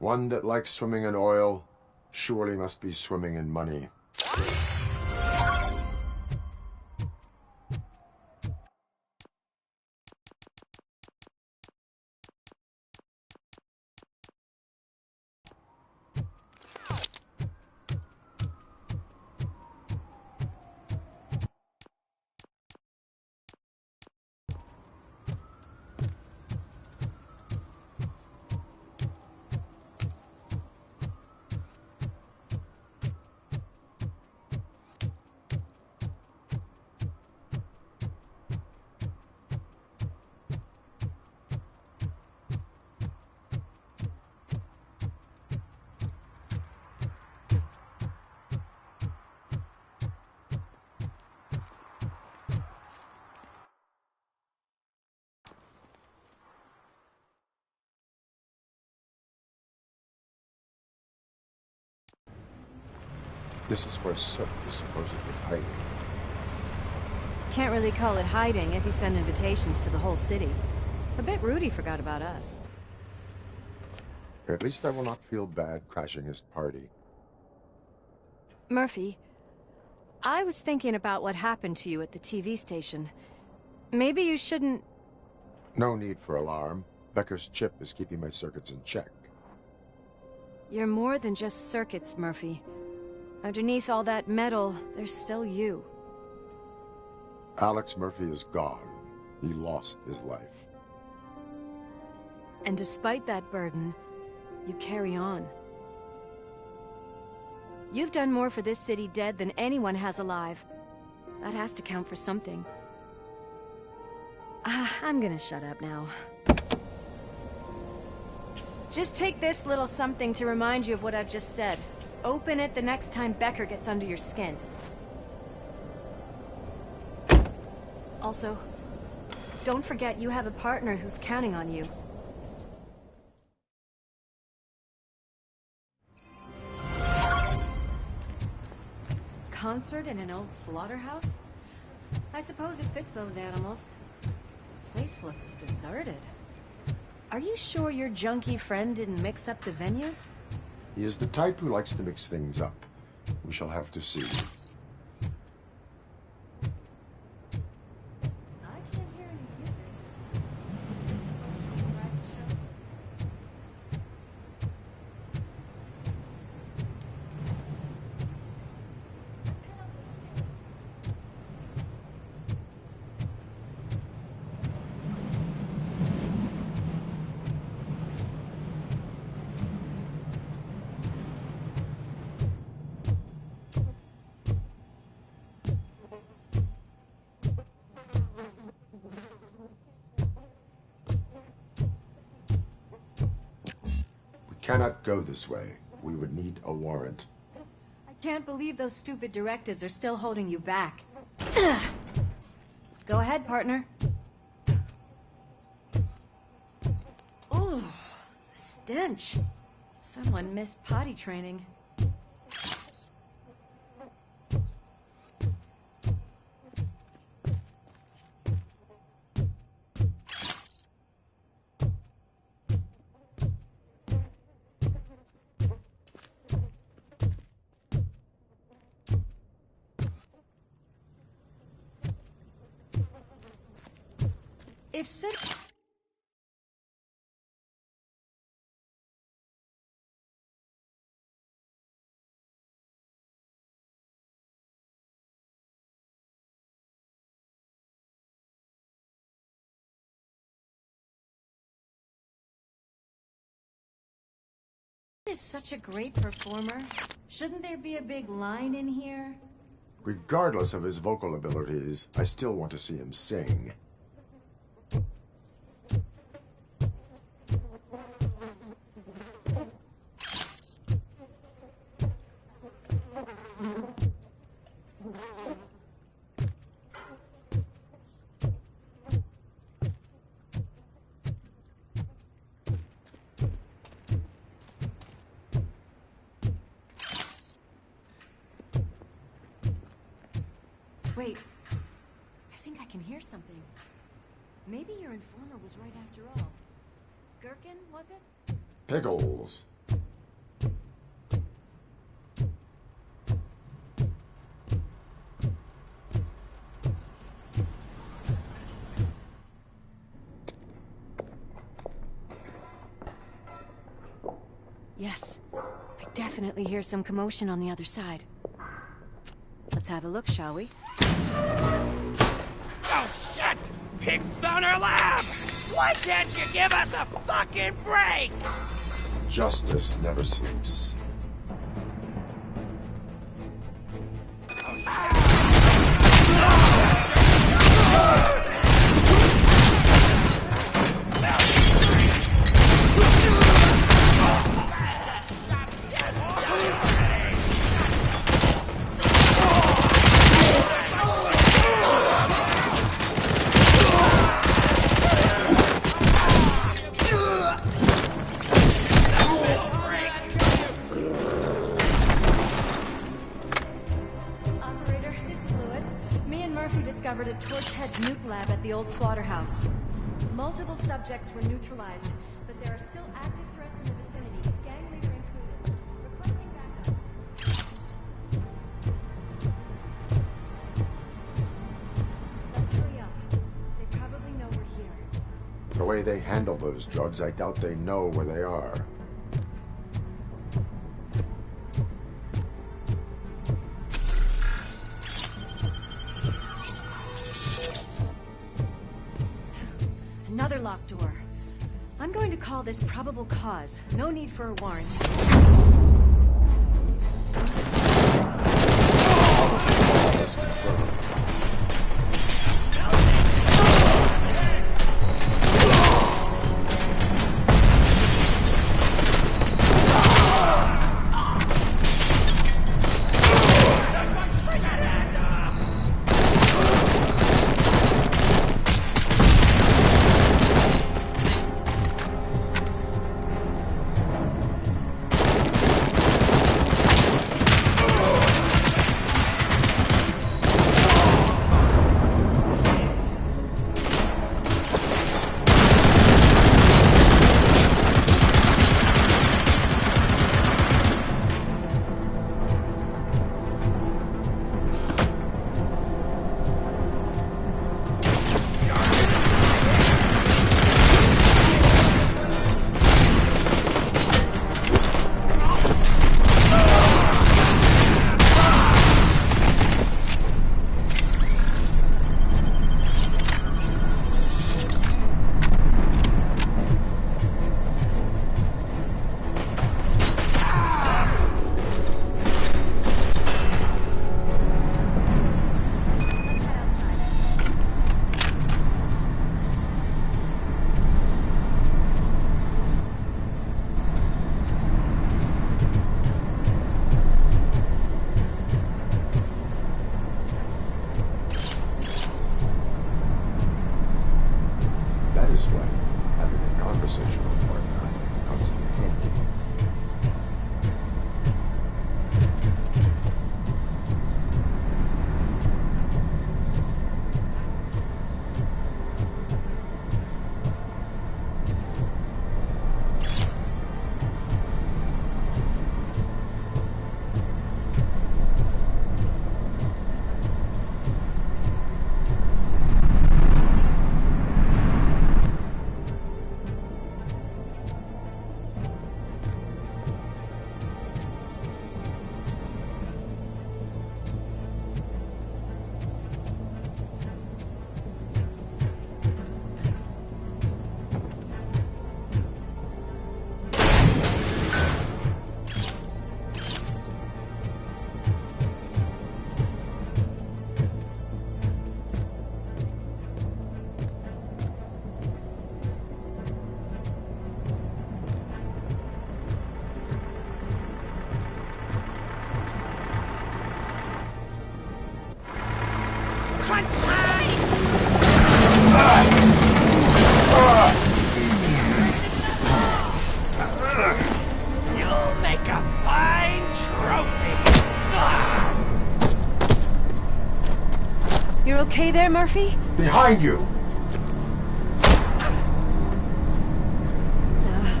One that likes swimming in oil surely must be swimming in money. This is where Soot is supposedly hiding. Can't really call it hiding if he sent invitations to the whole city. A bit rude he forgot about us. At least I will not feel bad crashing his party. Murphy, I was thinking about what happened to you at the TV station. Maybe you shouldn't... No need for alarm. Becker's chip is keeping my circuits in check. You're more than just circuits, Murphy. Underneath all that metal, there's still you. Alex Murphy is gone. He lost his life. And despite that burden, you carry on. You've done more for this city dead than anyone has alive. That has to count for something. I'm gonna shut up now. Just take this little something to remind you of what I've just said. Open it the next time Becker gets under your skin. Also, don't forget you have a partner who's counting on you. Concert in an old slaughterhouse? I suppose it fits those animals. Place looks deserted. Are you sure your junkie friend didn't mix up the venues? He is the type who likes to mix things up. We shall have to see. I can't hear any music. Is this supposed to be a private show? Let's head up those stairs. Cannot go this way. We would need a warrant. I can't believe those stupid directives are still holding you back. Go ahead, partner. Oh, the stench. Someone missed potty training. If Sid... is such a great performer, shouldn't there be a big line in here? Regardless of his vocal abilities, I still want to see him sing. Wait, I think I can hear something. Maybe your informer was right after all. Gherkin, was it? Pickles. Yes. I definitely hear some commotion on the other side. Let's have a look, shall we? Oh, shit! Pigs on our lab! Why can't you give us a fucking break? Justice never sleeps. Operator, this is Lewis. Me and Murphy discovered a Torchhead's nuke lab at the old slaughterhouse. Multiple subjects were neutralized, but there are still active threats in the vicinity, gang leader included. Requesting backup. Let's hurry up. They probably know we're here. The way they handle those drugs, I doubt they know where they are. Another locked door. I'm going to call this probable cause. No need for a warrant. It's confirmed. That is when having a conversational partner comes in handy. Crunch time! You'll make a fine trophy! You're okay there, Murphy? Behind you!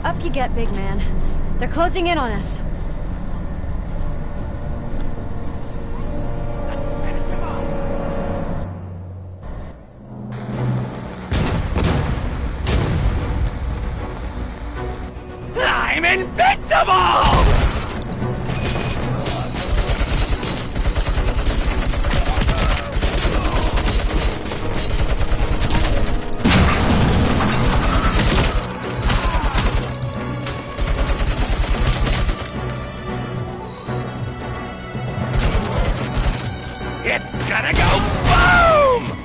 Up you get, big man. They're closing in on us. I'm invincible! It's gonna go boom!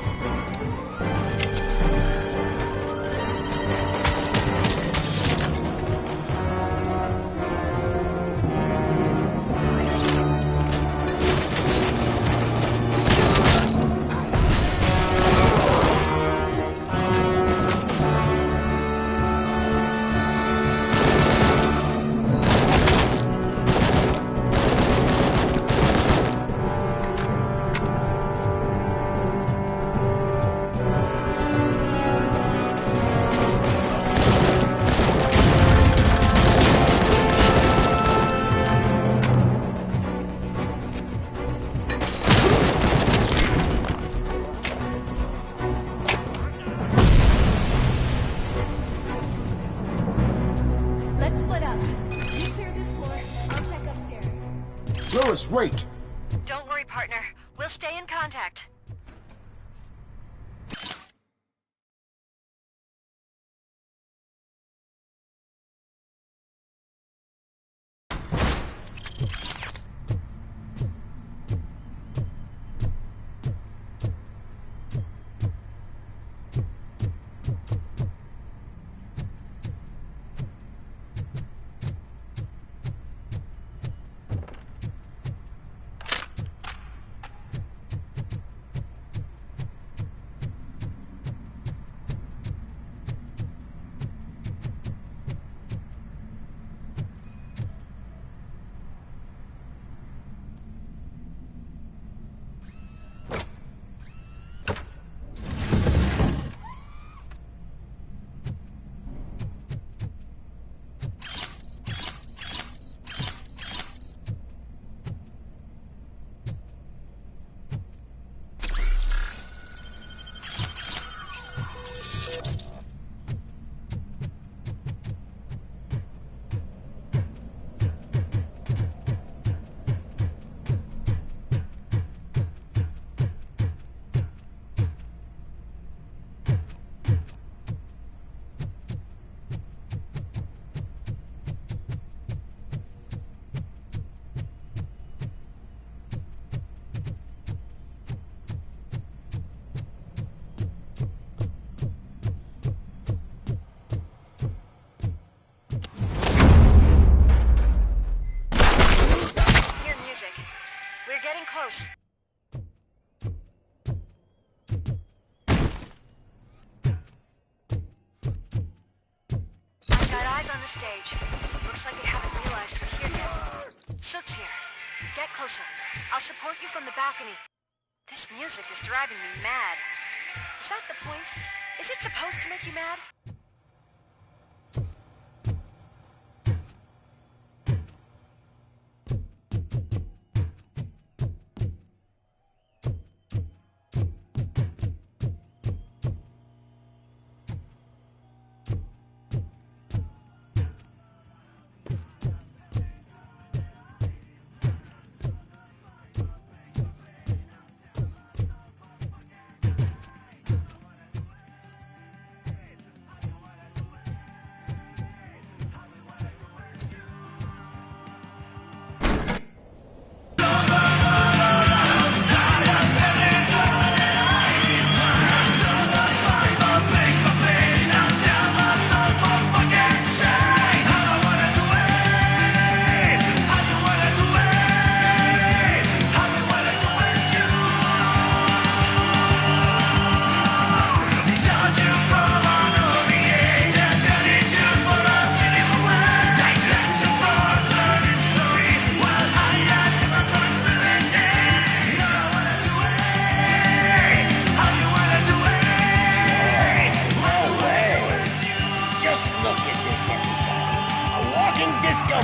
Let's split up. You clear this floor. I'll check upstairs. Lewis, wait! Don't worry, partner. We'll stay in contact. Close. I've got eyes on the stage. Looks like they haven't realized we're here yet. Sook's here. Get closer. I'll support you from the balcony. This music is driving me mad. Is that the point? Is it supposed to make you mad?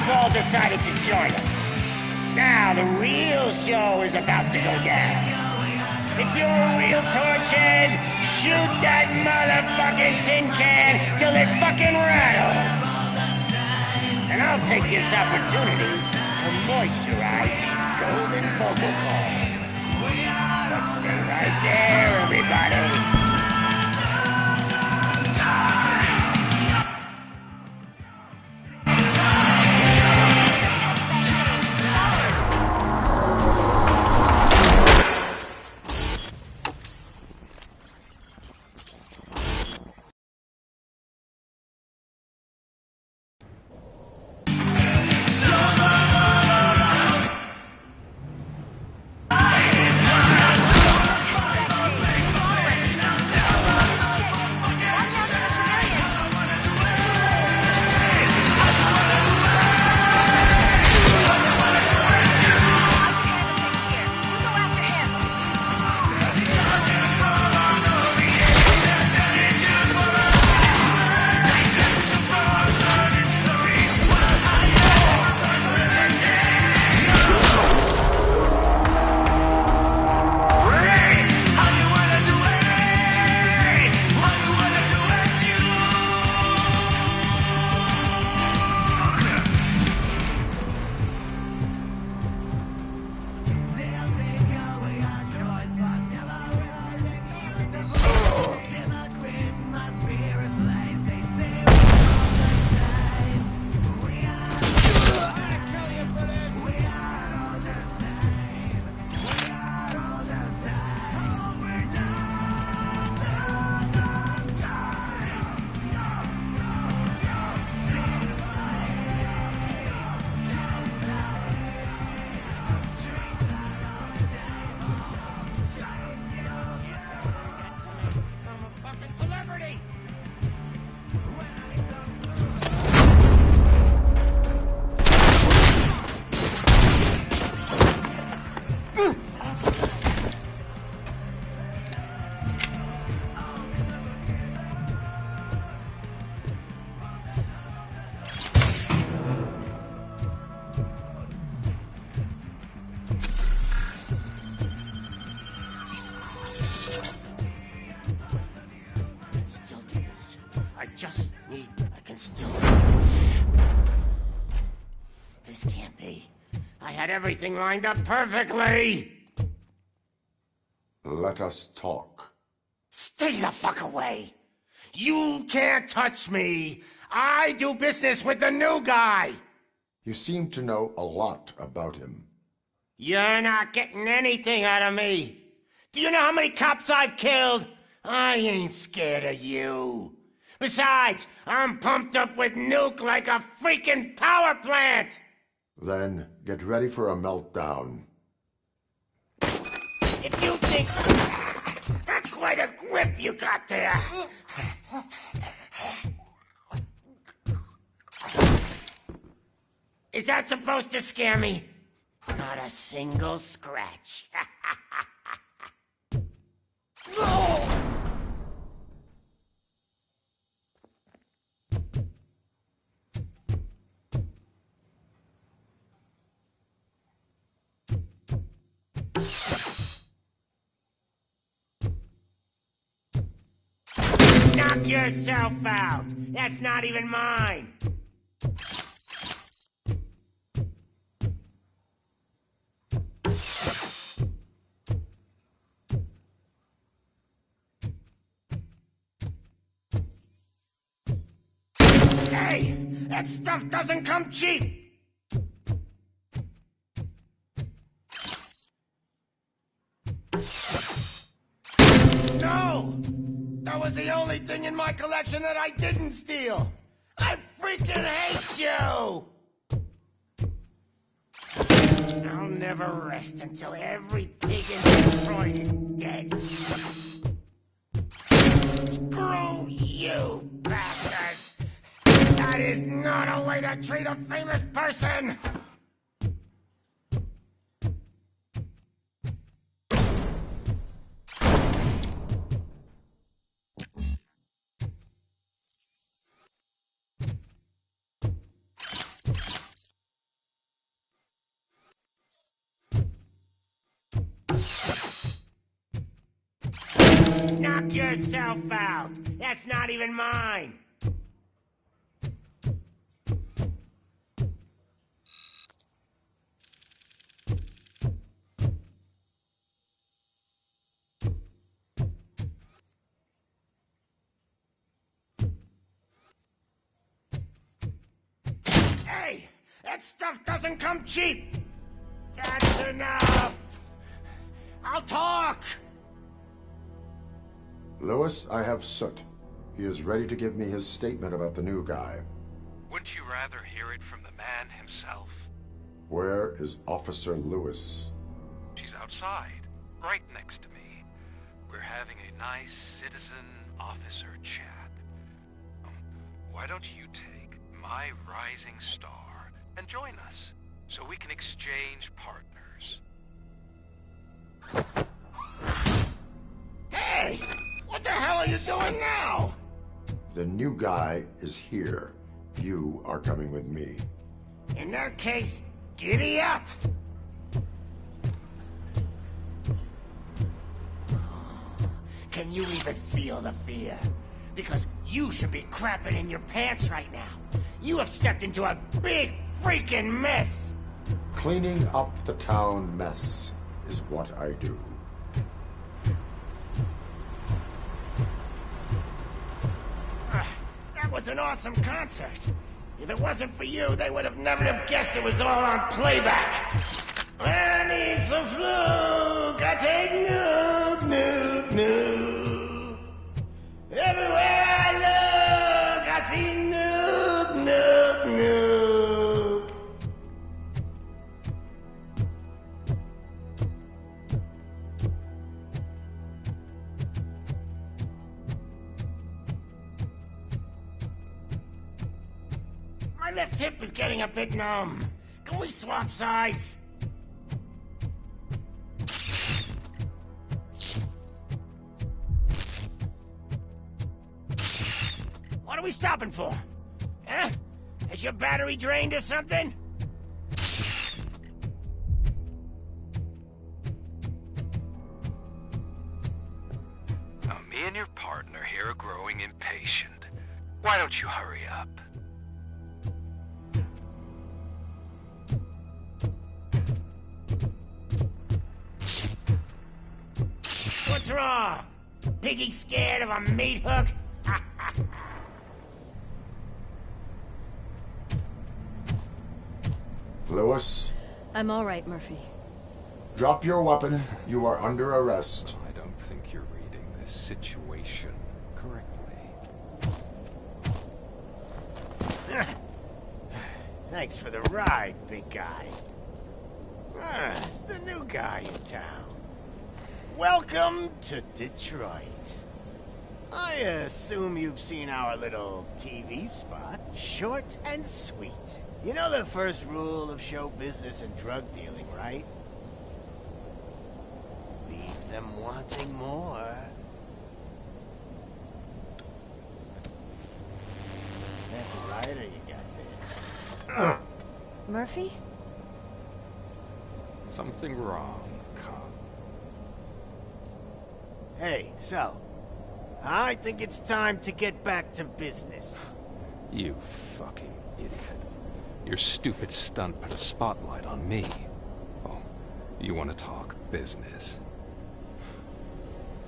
Ball decided to join us. Now the real show is about to go down. If you're a real torchhead, shoot that motherfucking tin can till it fucking rattles. And I'll take this opportunity to moisturize these golden vocal cords. But stay right there, everybody. I can still... This can't be. I had everything lined up perfectly! Let us talk. Stay the fuck away! You can't touch me! I do business with the new guy! You seem to know a lot about him. You're not getting anything out of me! Do you know how many cops I've killed? I ain't scared of you. Besides, I'm pumped up with nuke like a freaking power plant! Then get ready for a meltdown. If you think... That's quite a grip you got there! Is that supposed to scare me? Not a single scratch. Knock yourself out. That's not even mine. Hey, that stuff doesn't come cheap. No! That was the only thing in my collection that I didn't steal! I freaking hate you! I'll never rest until every pig in Detroit is dead. Screw you, bastard! That is not a way to treat a famous person! Knock yourself out! That's not even mine! That stuff doesn't come cheap! That's enough! I'll talk! Lewis, I have Soot. He is ready to give me his statement about the new guy. Wouldn't you rather hear it from the man himself? Where is Officer Lewis? She's outside, right next to me. We're having a nice citizen-officer chat. Why don't you take my rising star and join us, so we can exchange partners? Hey! What the hell are you doing now? The new guy is here. You are coming with me. In that case, giddy up! Can you even feel the fear? Because you should be crapping in your pants right now. You have stepped into a big freaking mess! Cleaning up the town mess is what I do. That was an awesome concert. If it wasn't for you, they would have never have guessed it was all on playback. When I need some fluke, I take nuke, nuke, nuke. Everywhere I look, I see nuke, nuke, nuke. My left hip is getting a bit numb. Can we swap sides? What are we stopping for? Huh? Is your battery drained or something? Now, me and your partner here are growing impatient. Why don't you hurry up? What's wrong? Piggy scared of a meat hook? Lewis, I'm all right, Murphy. drop your weapon. You are under arrest. I don't think you're reading this situation correctly. Thanks for the ride, big guy. It's the new guy in town. Welcome to Detroit. I assume you've seen our little TV spot. Short and sweet. You know the first rule of show business and drug dealing, right? Leave them wanting more. That's a rider you got there. Murphy? Something wrong, cop. Hey, so, I think it's time to get back to business. You fucking idiot. Your stupid stunt put a spotlight on me. Oh, you want to talk business?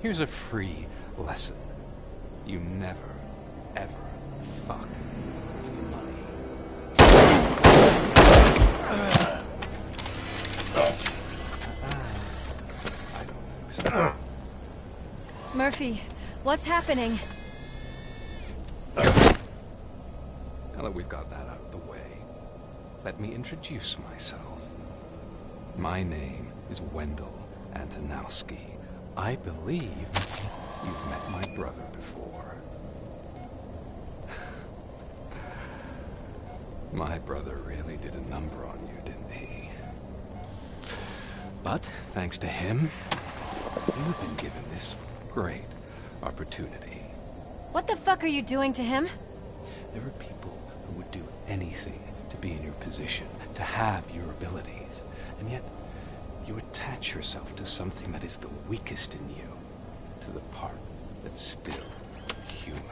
Here's a free lesson. You never, ever fuck with your money. I don't think so. Murphy, what's happening? Now that we've got that out of the way, let me introduce myself. My name is Wendell Antonowski. I believe you've met my brother before. My brother really did a number on you, didn't he? But, thanks to him, you've been given this great opportunity. What the fuck are you doing to him? There are people who would do anything to be in your position, to have your abilities, and yet you attach yourself to something that is the weakest in you, to the part that's still human.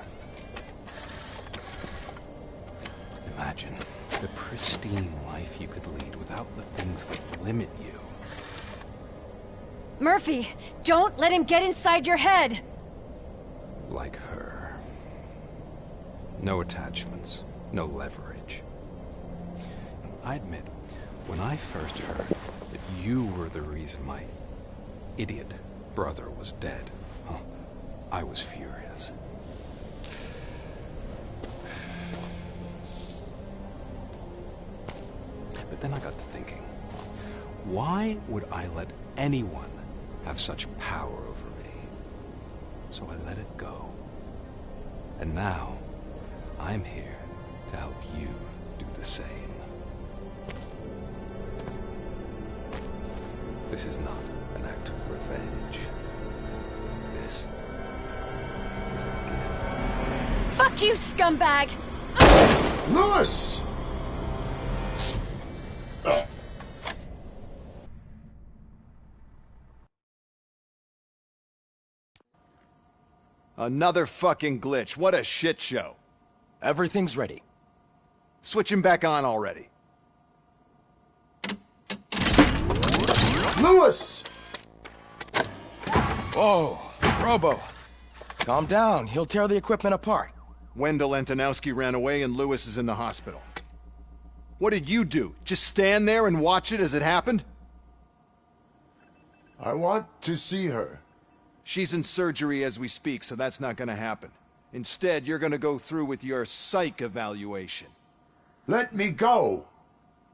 Imagine the pristine life you could lead without the things that limit you. Murphy, don't let him get inside your head! Like her. No attachments, no leverage. I admit, when I first heard that you were the reason my idiot brother was dead, I was furious. But then I got to thinking, why would I let anyone have such power over me? So I let it go. And now, I'm here to help you do the same. This is not an act of revenge. This is a gift. Fuck you, scumbag! Lewis! Another fucking glitch. What a shit show. Everything's ready. Switch him back on already. Lewis! Whoa, Robo. Calm down. He'll tear the equipment apart. Wendell Antonowski ran away and Lewis is in the hospital. What did you do? Just stand there and watch it as it happened? I want to see her. She's in surgery as we speak, so that's not gonna happen. Instead, you're gonna go through with your psych evaluation. Let me go!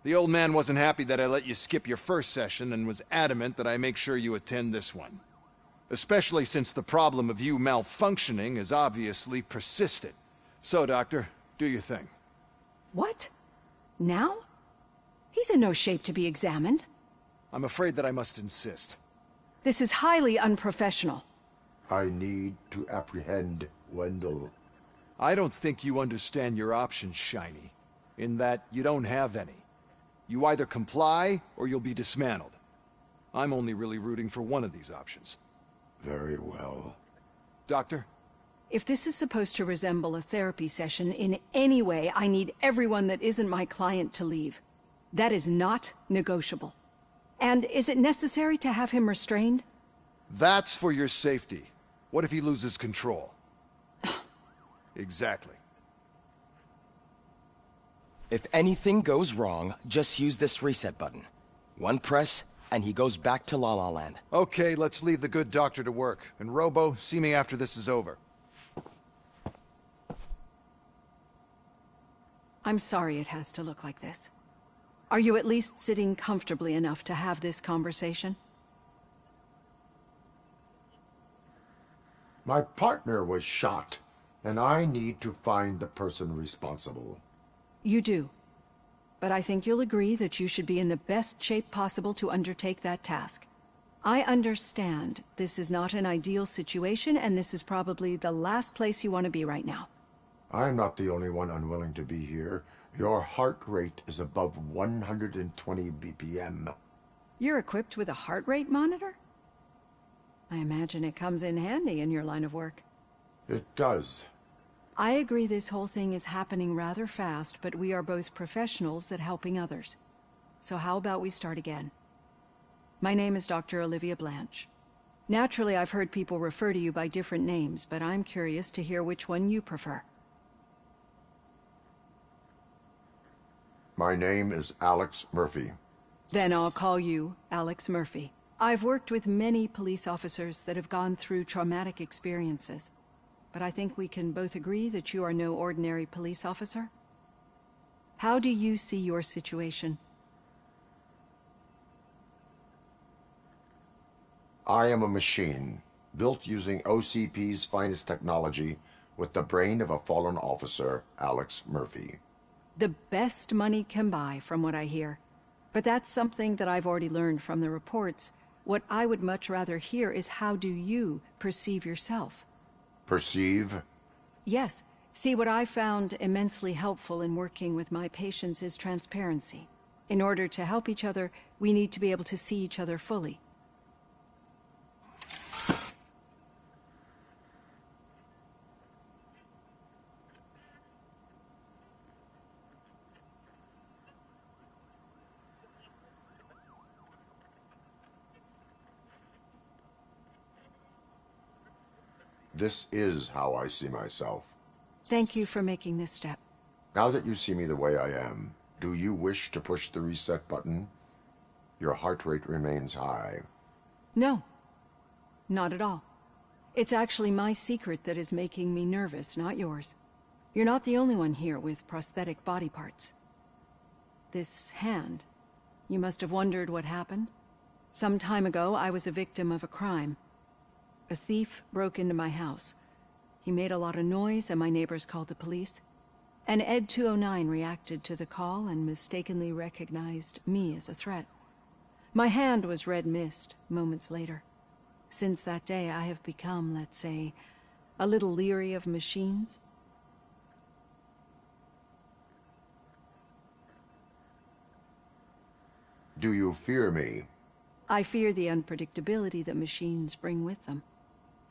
The old man wasn't happy that I let you skip your first session and was adamant that I make sure you attend this one. Especially since the problem of you malfunctioning has obviously persisted. So, Doctor, do your thing. What? Now? He's in no shape to be examined. I'm afraid that I must insist. This is highly unprofessional. I need to apprehend Wendell. I don't think you understand your options, Shiny. In that you don't have any. You either comply, or you'll be dismantled. I'm only really rooting for one of these options. Very well. Doctor? If this is supposed to resemble a therapy session in any way, I need everyone that isn't my client to leave. That is not negotiable. And is it necessary to have him restrained? That's for your safety. What if he loses control? Exactly. If anything goes wrong, just use this reset button. One press, and he goes back to La La Land. Okay, let's leave the good doctor to work. And Robo, see me after this is over. I'm sorry it has to look like this. Are you at least sitting comfortably enough to have this conversation? My partner was shot, and I need to find the person responsible. You do. But I think you'll agree that you should be in the best shape possible to undertake that task. I understand this is not an ideal situation, and this is probably the last place you want to be right now. I'm not the only one unwilling to be here. Your heart rate is above 120 BPM. You're equipped with a heart rate monitor? I imagine it comes in handy in your line of work. It does. I agree this whole thing is happening rather fast, but we are both professionals at helping others. So how about we start again? My name is Dr. Olivia Blanche. Naturally, I've heard people refer to you by different names, but I'm curious to hear which one you prefer. My name is Alex Murphy. Then I'll call you Alex Murphy. I've worked with many police officers that have gone through traumatic experiences, but I think we can both agree that you are no ordinary police officer. How do you see your situation? I am a machine, built using OCP's finest technology with the brain of a fallen officer, Alex Murphy. The best money can buy, from what I hear. But that's something that I've already learned from the reports. What I would much rather hear is how do you perceive yourself? Perceive? Yes. See, what I found immensely helpful in working with my patients is transparency. In order to help each other, we need to be able to see each other fully. This is how I see myself. Thank you for making this step. Now that you see me the way I am, Do you wish to push the reset button? Your heart rate remains high. No, not at all. It's actually my secret that is making me nervous, not yours. You're not the only one here with prosthetic body parts. This hand, you must have wondered what happened. Some time ago, I was a victim of a crime. A thief broke into my house. He made a lot of noise and my neighbors called the police. And Ed 209 reacted to the call and mistakenly recognized me as a threat. My hand was red mist moments later. Since that day, I have become, let's say, a little leery of machines. Do you fear me? I fear the unpredictability that machines bring with them.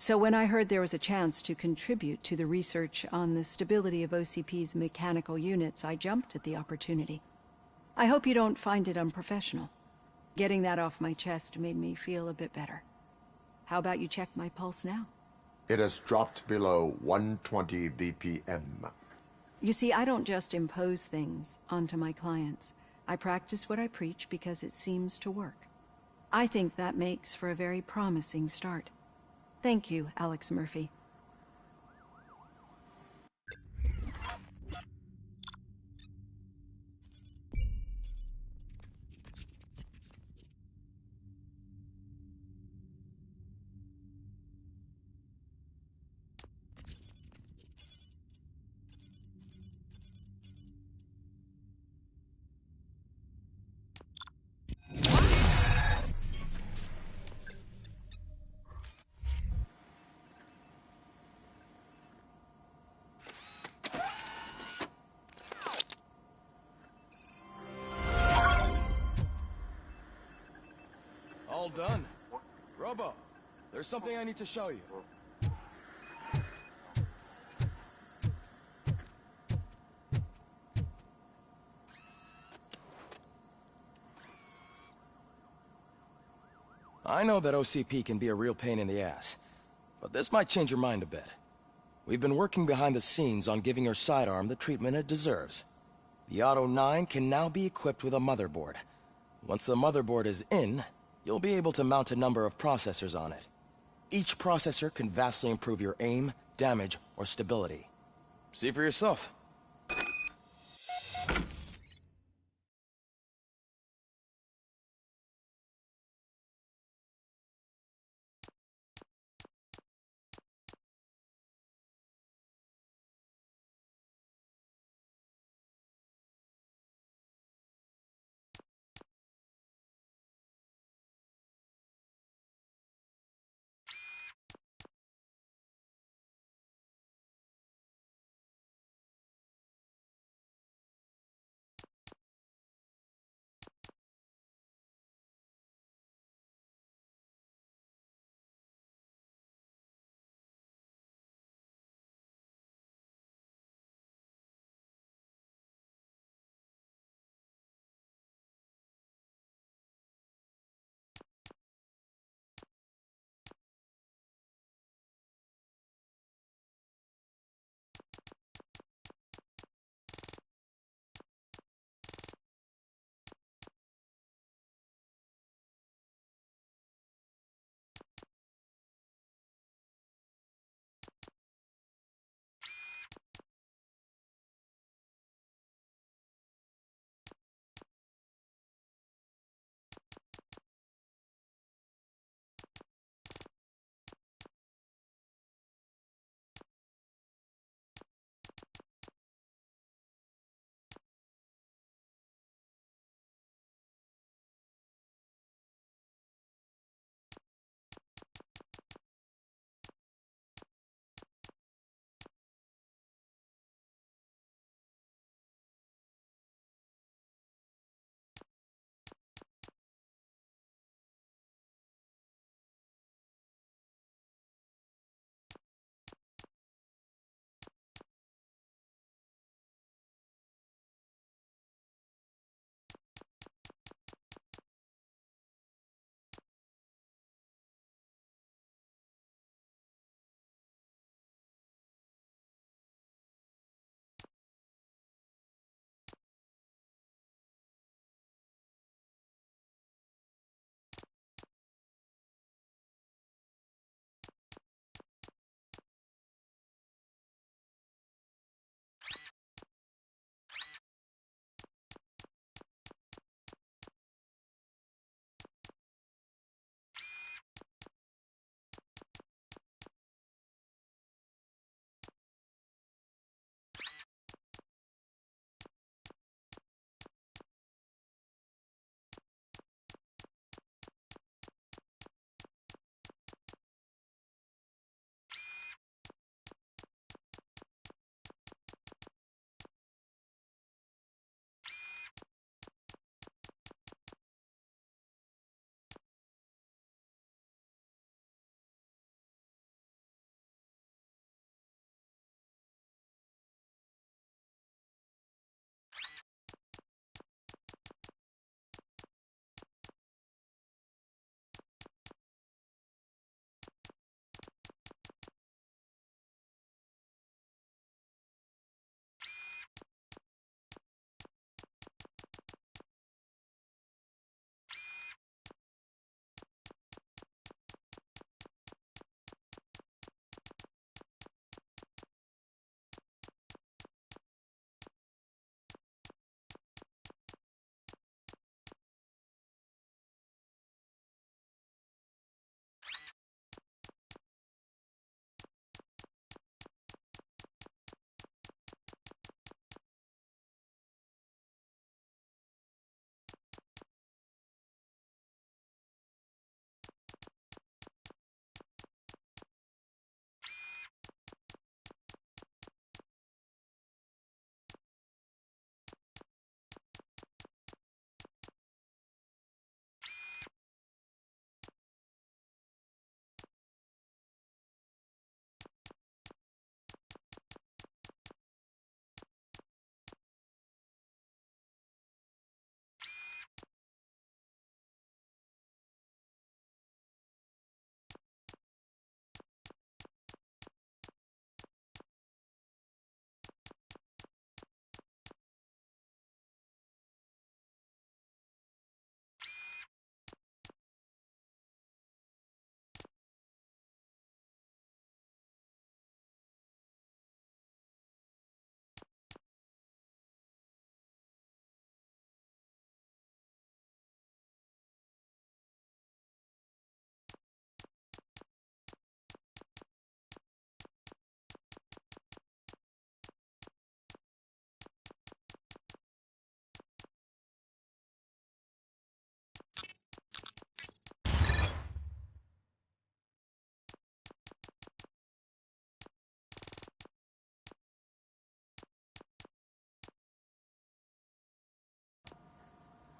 So when I heard there was a chance to contribute to the research on the stability of OCP's mechanical units, I jumped at the opportunity. I hope you don't find it unprofessional. Getting that off my chest made me feel a bit better. How about you check my pulse now? It has dropped below 120 BPM. You see, I don't just impose things onto my clients. I practice what I preach because it seems to work. I think that makes for a very promising start. Thank you, Alex Murphy. All done. Robo, there's something I need to show you. I know that OCP can be a real pain in the ass, but this might change your mind a bit. We've been working behind the scenes on giving your sidearm the treatment it deserves. The Auto 9 can now be equipped with a motherboard. Once the motherboard is in, you'll be able to mount a number of processors on it. Each processor can vastly improve your aim, damage, or stability. See for yourself.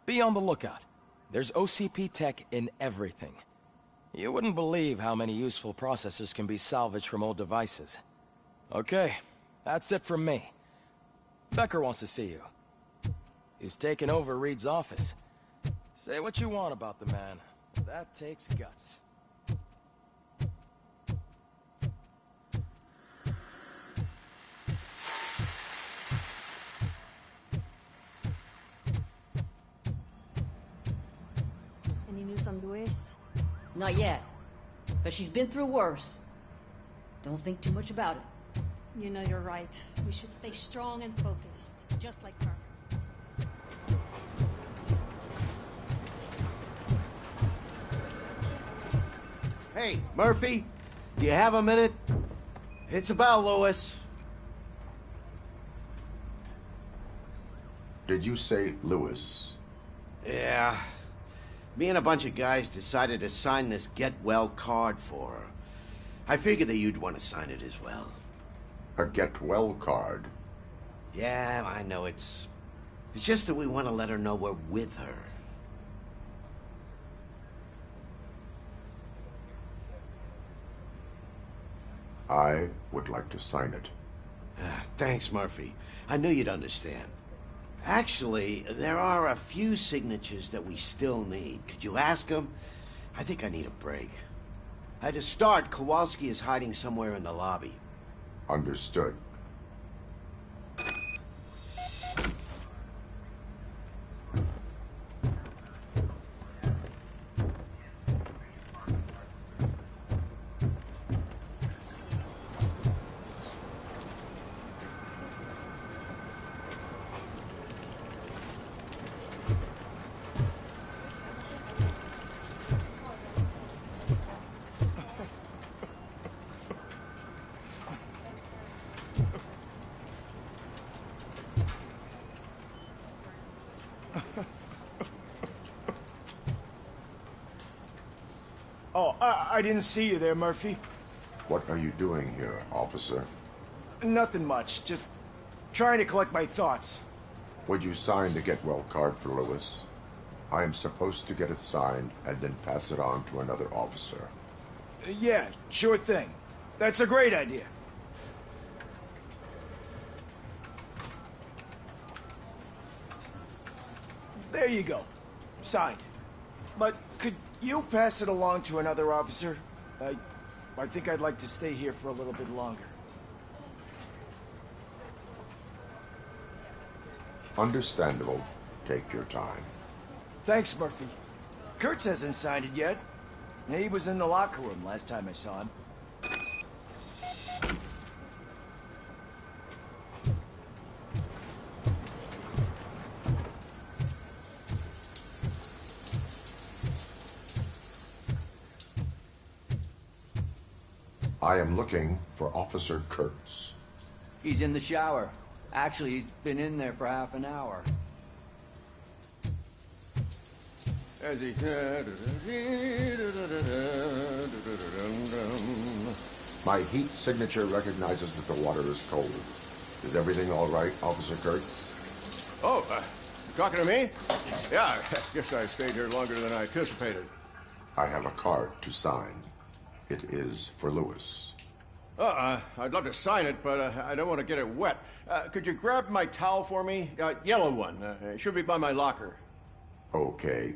Be on the lookout. There's OCP tech in everything. You wouldn't believe how many useful processors can be salvaged from old devices. Okay, that's it from me. Becker wants to see you. He's taken over Reed's office. Say what you want about the man. That takes guts. Any news on Luis? Not yet. But she's been through worse. Don't think too much about it. You know you're right. We should stay strong and focused, just like her. Hey, Murphy, do you have a minute? It's about Lewis. Did you say Lewis? Yeah. Me and a bunch of guys decided to sign this get well card for her. I figured that you'd want to sign it as well. A get well card? Yeah, I know it's just that we want to let her know we're with her. I would like to sign it. Thanks, Murphy. I knew you'd understand. Actually, there are a few signatures that we still need. Could you ask them? I think I need a break. To start, Kowalski is hiding somewhere in the lobby. Understood. Oh, I didn't see you there, Murphy. What are you doing here, officer? Nothing much, just trying to collect my thoughts. Would you sign the get well card for Lewis? I am supposed to get it signed and then pass it on to another officer. Yeah, sure thing. That's a great idea. There you go. Signed. But could you pass it along to another officer? I think I'd like to stay here for a little bit longer. Understandable. Take your time. Thanks, Murphy. Kurtz hasn't signed it yet. He was in the locker room last time I saw him. I am looking for Officer Kurtz. He's in the shower. Actually, he's been in there for half an hour. As he... My heat signature recognizes that the water is cold. Is everything all right, Officer Kurtz? Oh, you talking to me? Yeah, I guess I stayed here longer than I anticipated. I have a card to sign. It is for Lewis. I'd love to sign it, but I don't want to get it wet. Could you grab my towel for me? Yellow one. It should be by my locker. Okay.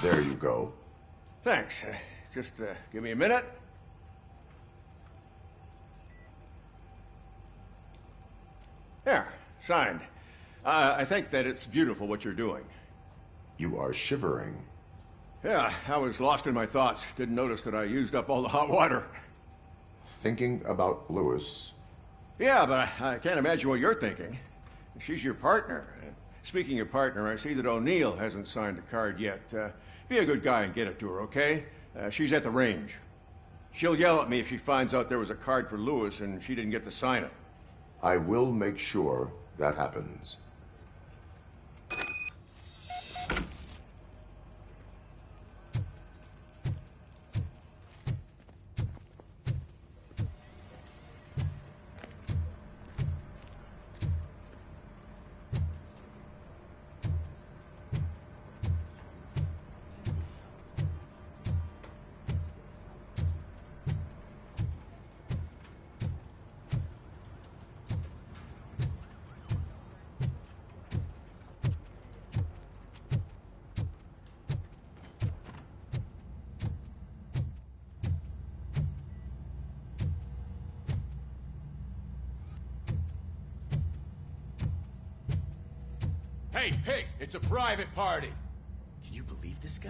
There you go. Thanks. Just give me a minute. Yeah, signed. I think that it's beautiful what you're doing. You are shivering. Yeah, I was lost in my thoughts. Didn't notice that I used up all the hot water. Thinking about Lewis. Yeah, but I can't imagine what you're thinking. She's your partner. Speaking of partner, I see that O'Neill hasn't signed a card yet. Be a good guy and get it to her, okay? She's at the range. She'll yell at me if she finds out there was a card for Lewis and she didn't get to sign it. I will make sure that happens. Hey, Pig, it's a private party. Can you believe this guy?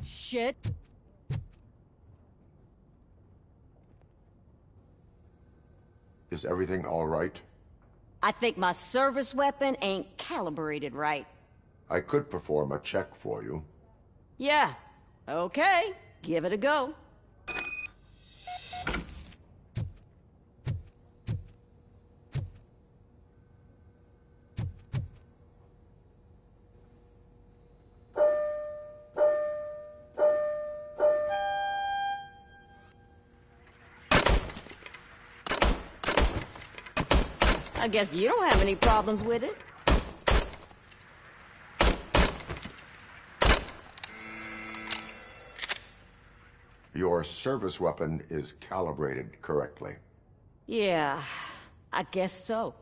Shit. Is everything all right? I think my service weapon ain't calibrated right. I could perform a check for you. Yeah. Okay. Give it a go. I guess you don't have any problems with it. Your service weapon is calibrated correctly. Yeah, I guess so.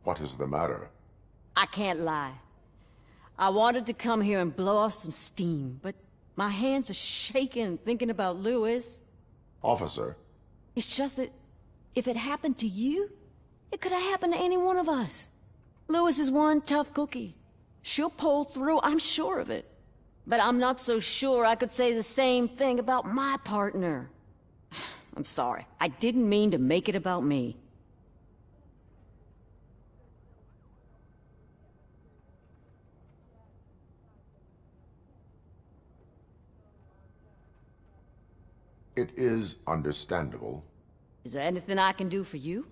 What is the matter? I can't lie. I wanted to come here and blow off some steam, but my hands are shaking thinking about Lewis. Officer. It's just that if it happened to you, it could have happened to any one of us. Lewis is one tough cookie. She'll pull through, I'm sure of it. But I'm not so sure I could say the same thing about my partner. I'm sorry. I didn't mean to make it about me. It is understandable. Is there anything I can do for you?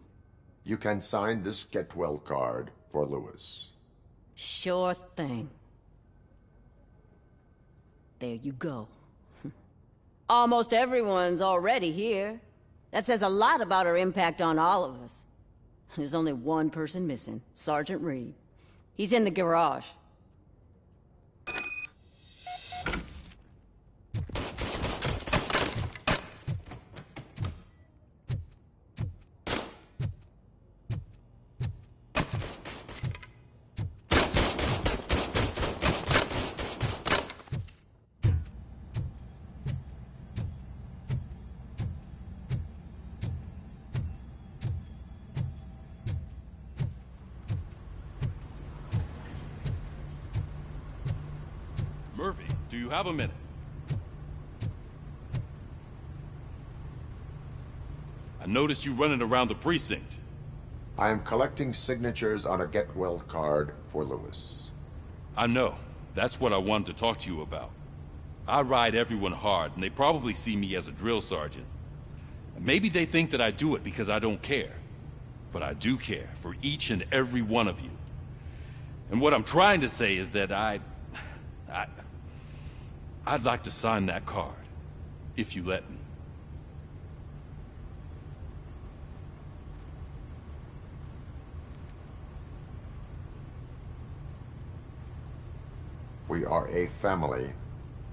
You can sign this get well card for Lewis. Sure thing. There you go. Almost everyone's already here. That says a lot about her impact on all of us. There's only one person missing, Sergeant Reed. He's in the garage. Murphy, do you have a minute? I noticed you running around the precinct. I am collecting signatures on a get well card for Lewis. I know. That's what I wanted to talk to you about. I ride everyone hard, and they probably see me as a drill sergeant. And maybe they think that I do it because I don't care. But I do care for each and every one of you. And what I'm trying to say is that I'd like to sign that card, if you let me. We are a family.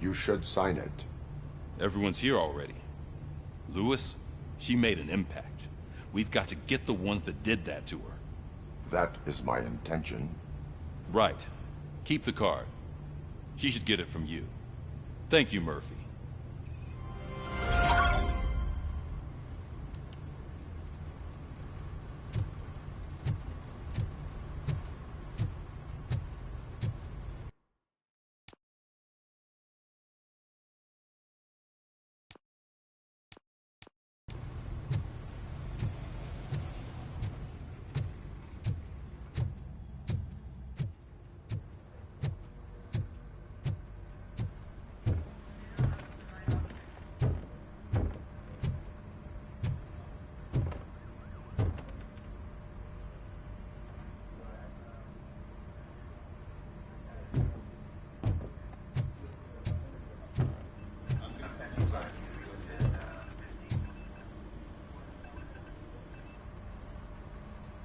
You should sign it. Everyone's here already. Lewis, she made an impact. We've got to get the ones that did that to her. That is my intention. Right. Keep the card. She should get it from you. Thank you, Murphy.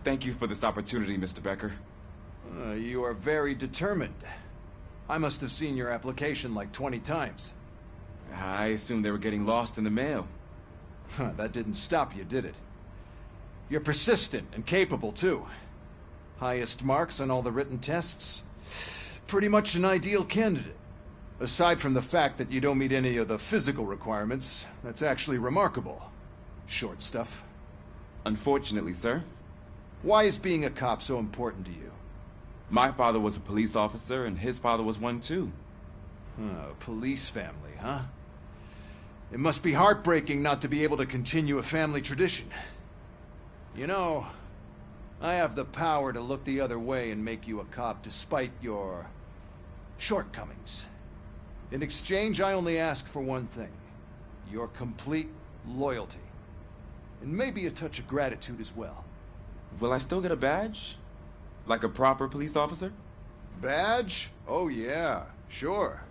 Thank you for this opportunity, Mr. Becker. You are very determined. I must have seen your application like 20 times. I assumed they were getting lost in the mail. That didn't stop you, did it? You're persistent and capable, too. Highest marks on all the written tests. Pretty much an ideal candidate. Aside from the fact that you don't meet any of the physical requirements, that's actually remarkable. Short stuff. Unfortunately, sir. Why is being a cop so important to you? My father was a police officer, and his father was one, too. A police family, huh? It must be heartbreaking not to be able to continue a family tradition. You know, I have the power to look the other way and make you a cop despite your shortcomings. In exchange, I only ask for one thing. Your complete loyalty. And maybe a touch of gratitude as well. Will I still get a badge? Like a proper police officer? Badge? Oh yeah, sure.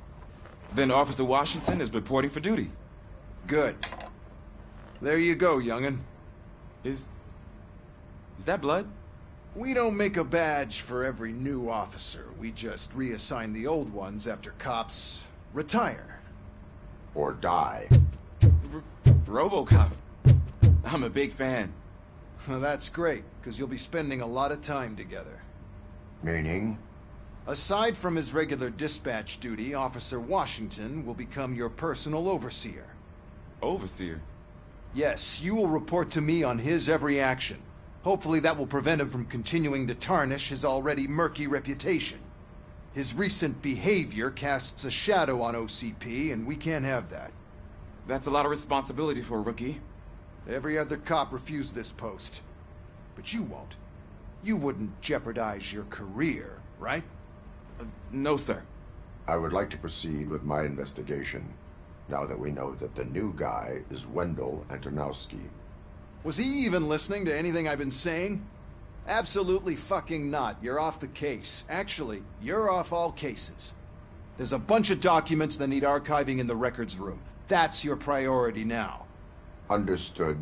Then Officer Washington is reporting for duty. Good. There you go, young'un. Is that blood? We don't make a badge for every new officer. We just reassign the old ones after cops retire. Or die. Robocop. I'm a big fan. Well, that's great, because you'll be spending a lot of time together. Meaning? Aside from his regular dispatch duty, Officer Washington will become your personal overseer. Overseer? Yes, you will report to me on his every action. Hopefully that will prevent him from continuing to tarnish his already murky reputation. His recent behavior casts a shadow on OCP, and we can't have that. That's a lot of responsibility for a rookie. Every other cop refused this post. But you won't. You wouldn't jeopardize your career, right? No, sir. I would like to proceed with my investigation, now that we know that the new guy is Wendell Antonowski. Was he even listening to anything I've been saying? Absolutely fucking not. You're off the case. Actually, you're off all cases. There's a bunch of documents that need archiving in the records room. That's your priority now. Understood.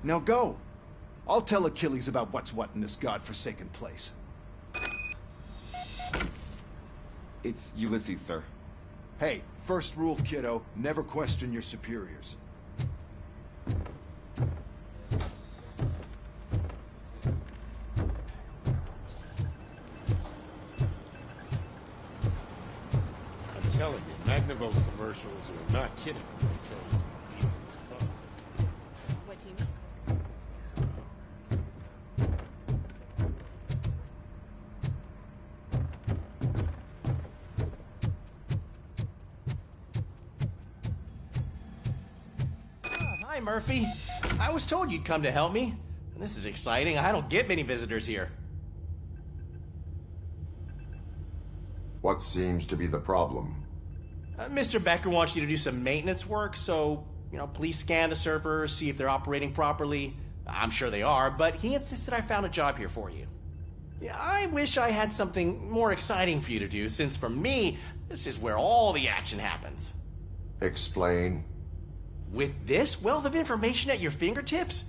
Now go. I'll tell Achilles about what's what in this godforsaken place. It's Ulysses, sir. Hey, first rule, kiddo, never question your superiors. I'm telling you, Magnavolt commercials are not kidding when they say lethal response. What do you mean? Hi, Murphy. I was told you'd come to help me. And this is exciting. I don't get many visitors here. What seems to be the problem? Mr. Becker wants you to do some maintenance work, so, please scan the servers, see if they're operating properly. I'm sure they are, but he insisted I found a job here for you. Yeah, I wish I had something more exciting for you to do, since for me, this is where all the action happens. Explain. With this wealth of information at your fingertips,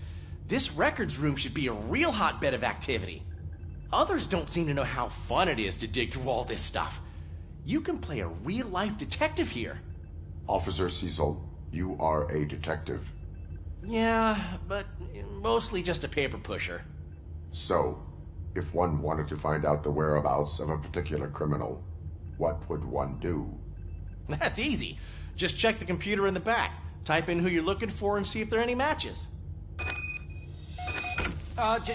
this records room should be a real hotbed of activity. Others don't seem to know how fun it is to dig through all this stuff. You can play a real-life detective here. Officer Cecil, you are a detective. Yeah, but mostly just a paper pusher. So, if one wanted to find out the whereabouts of a particular criminal, What would one do? That's easy. Just check the computer in the back. Type in who you're looking for and see if there are any matches.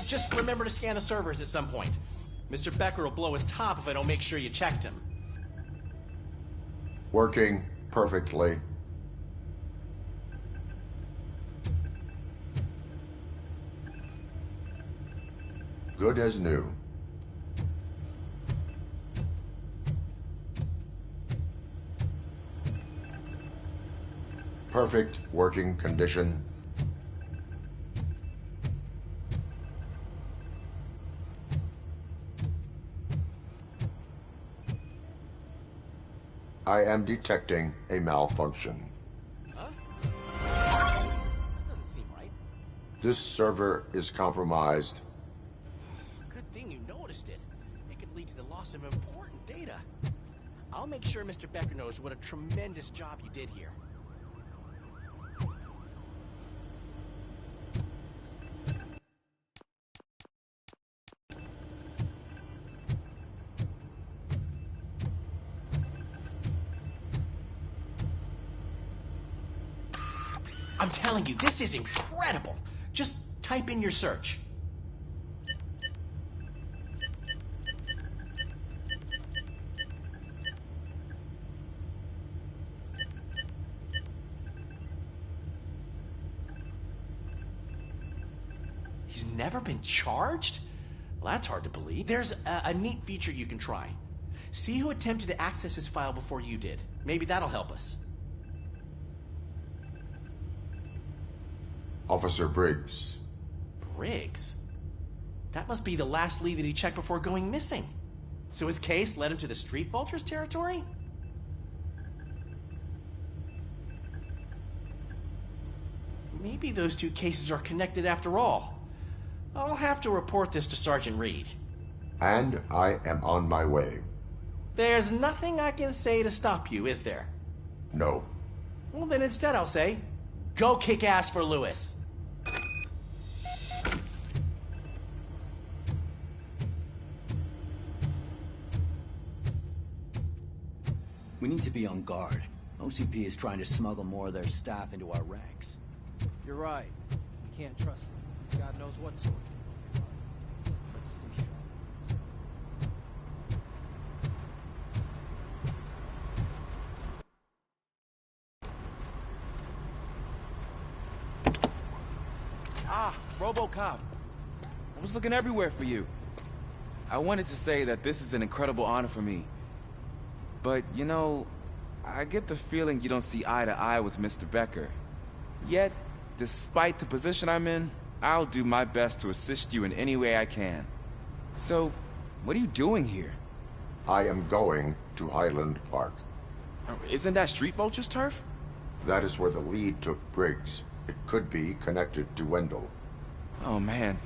Just remember to scan the servers at some point. Mr. Becker will blow his top if I don't make sure you checked him. Working perfectly. Good as new. Perfect working condition. I am detecting a malfunction. Huh? That doesn't seem right. This server is compromised. Good thing you noticed it. It could lead to the loss of important data. I'll make sure Mr. Becker knows what a tremendous job you did here. I'm telling you, this is incredible. Just type in your search. He's never been charged? Well, that's hard to believe. There's a neat feature you can try. See who attempted to access his file before you did. Maybe that'll help us. Officer Briggs. Briggs? That must be the last lead that he checked before going missing. So his case led him to the Street Vultures territory? Maybe those two cases are connected after all. I'll have to report this to Sergeant Reed. And I am on my way. There's nothing I can say to stop you, is there? No. Well, then instead I'll say, go kick ass for Lewis. We need to be on guard. OCP is trying to smuggle more of their staff into our ranks. You're right. We can't trust them. God knows what sort. Let's stay sharp. Ah, Robocop. I was looking everywhere for you. I wanted to say that this is an incredible honor for me. But, you know, I get the feeling you don't see eye to eye with Mr. Becker. Yet, despite the position I'm in, I'll do my best to assist you in any way I can. So, what are you doing here? I am going to Highland Park. Isn't that Street Vulture's turf? That is where the lead took Briggs. It could be connected to Wendell. Oh, man.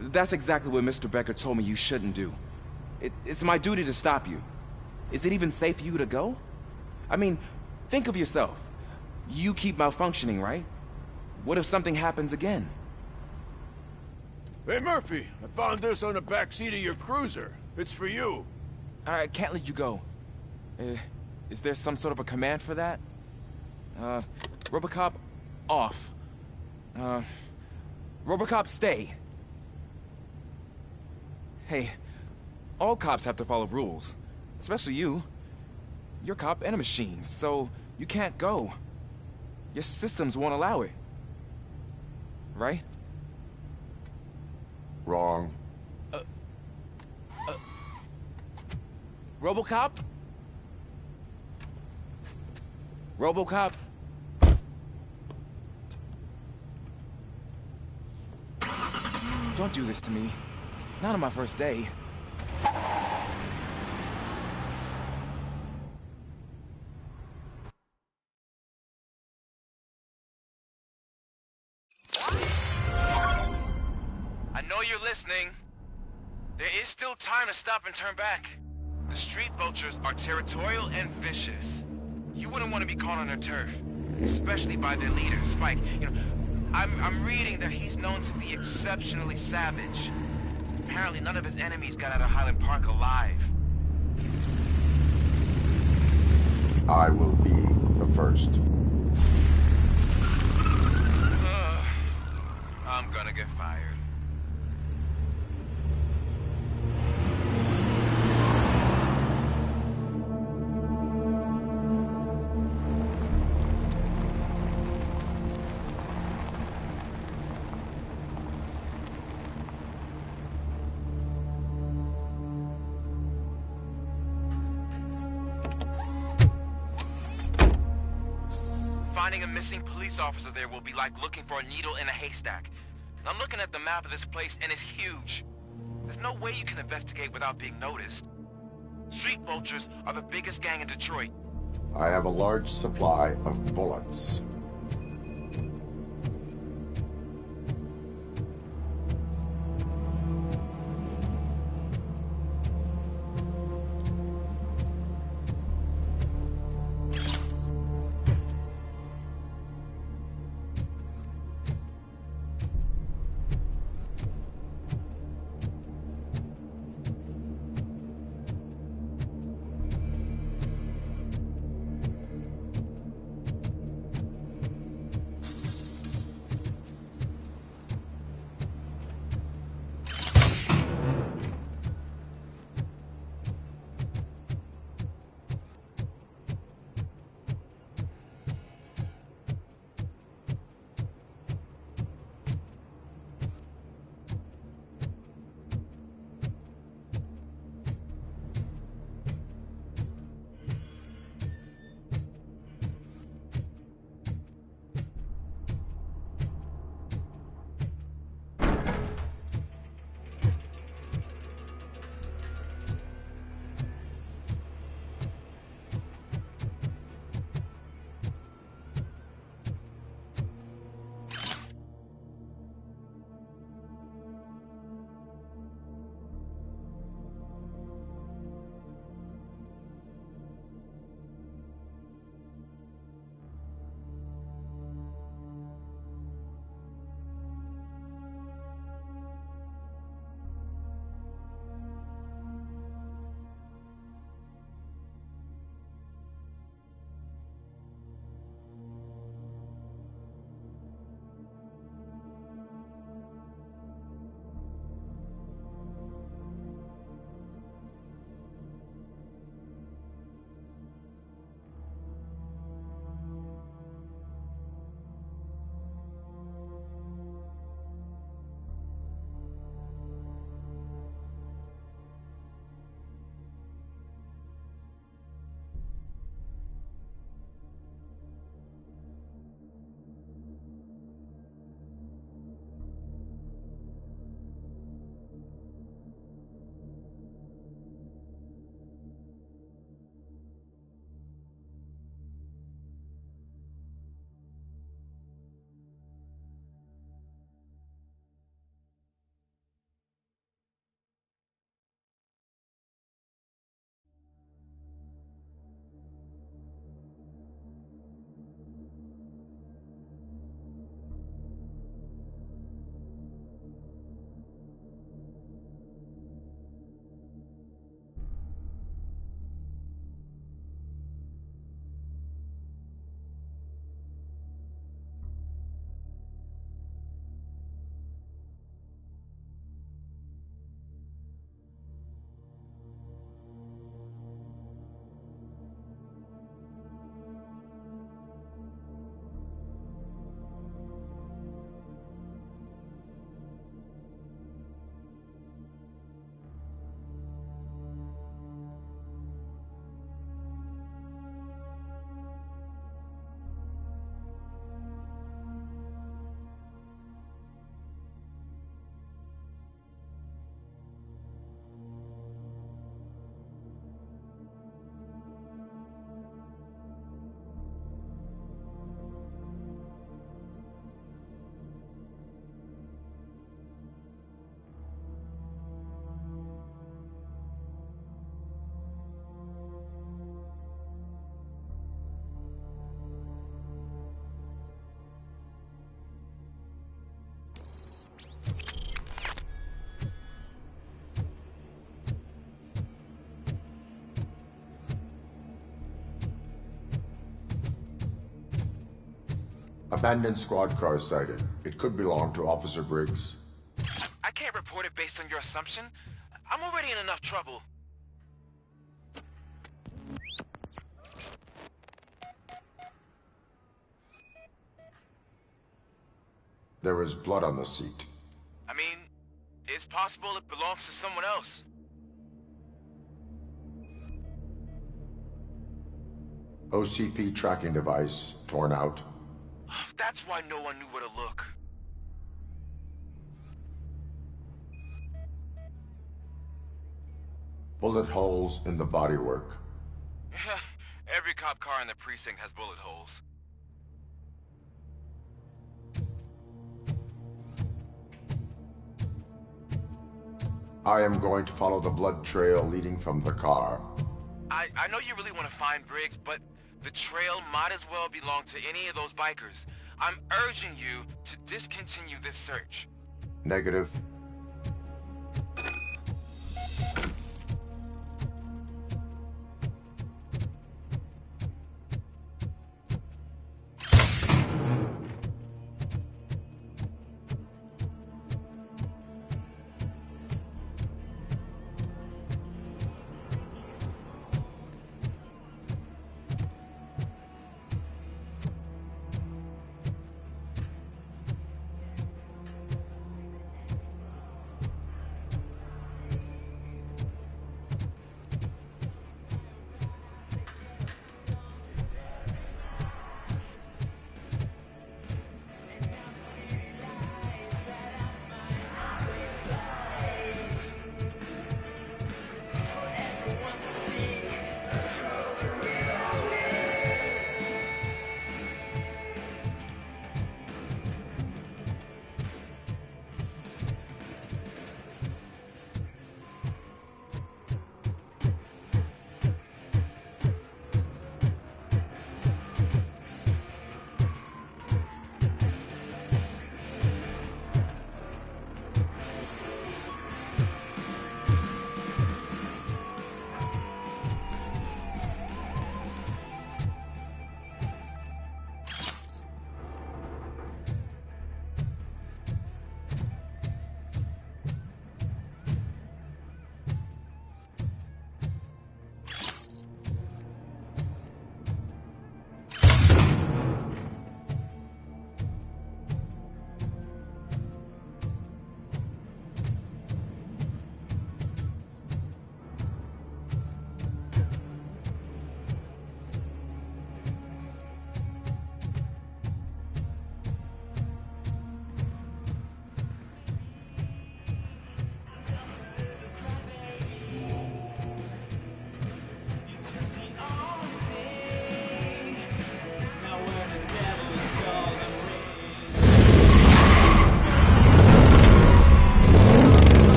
That's exactly what Mr. Becker told me you shouldn't do. It's my duty to stop you. Is it even safe for you to go? I mean, think of yourself. You keep malfunctioning, right? What if something happens again? Hey, Murphy, I found this on the back seat of your cruiser. It's for you. I can't let you go. Is there some sort of a command for that? Robocop, off. Robocop, stay. Hey, all cops have to follow rules. Especially you. You're a cop and a machine, so you can't go. Your systems won't allow it. Right? Wrong. Robocop? Robocop? Don't do this to me. Not on my first day. I know you're listening. There is still time to stop and turn back. The Street Vultures are territorial and vicious. You wouldn't want to be caught on their turf, especially by their leader, Spike. You know, I'm reading that he's known to be exceptionally savage. Apparently none of his enemies got out of Highland Park alive. I will be the first. I'm gonna get fired. Finding a missing police officer there will be like looking for a needle in a haystack. I'm looking at the map of this place, and it's huge. There's no way you can investigate without being noticed. Street vultures are the biggest gang in Detroit. I have a large supply of bullets. Abandoned squad car sighted. It could belong to Officer Briggs. I can't report it based on your assumption. I'm already in enough trouble. There is blood on the seat. I mean, it's possible it belongs to someone else. OCP tracking device torn out. That's why no one knew where to look. Bullet holes in the bodywork. Every cop car in the precinct has bullet holes. I am going to follow the blood trail leading from the car. I know you really want to find Briggs, but the trail might as well belong to any of those bikers. I'm urging you to discontinue this search. Negative.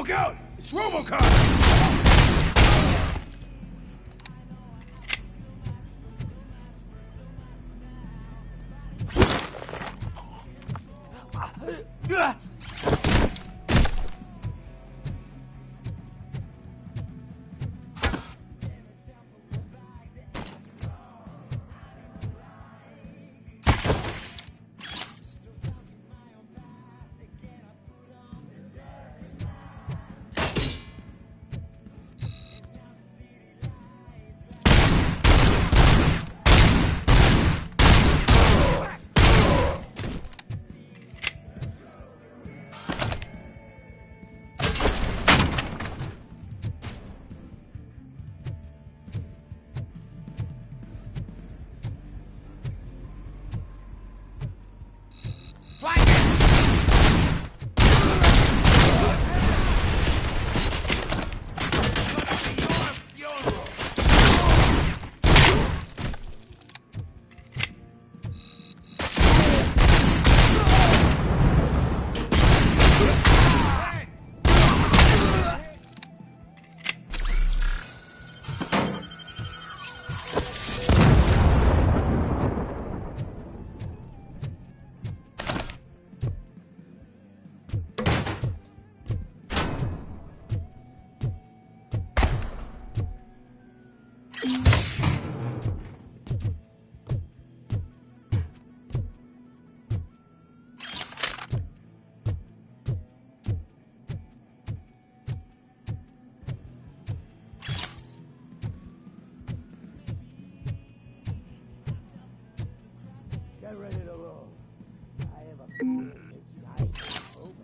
Look out! It's Robocop! Get ready to roll. I have a feeling that you hide over.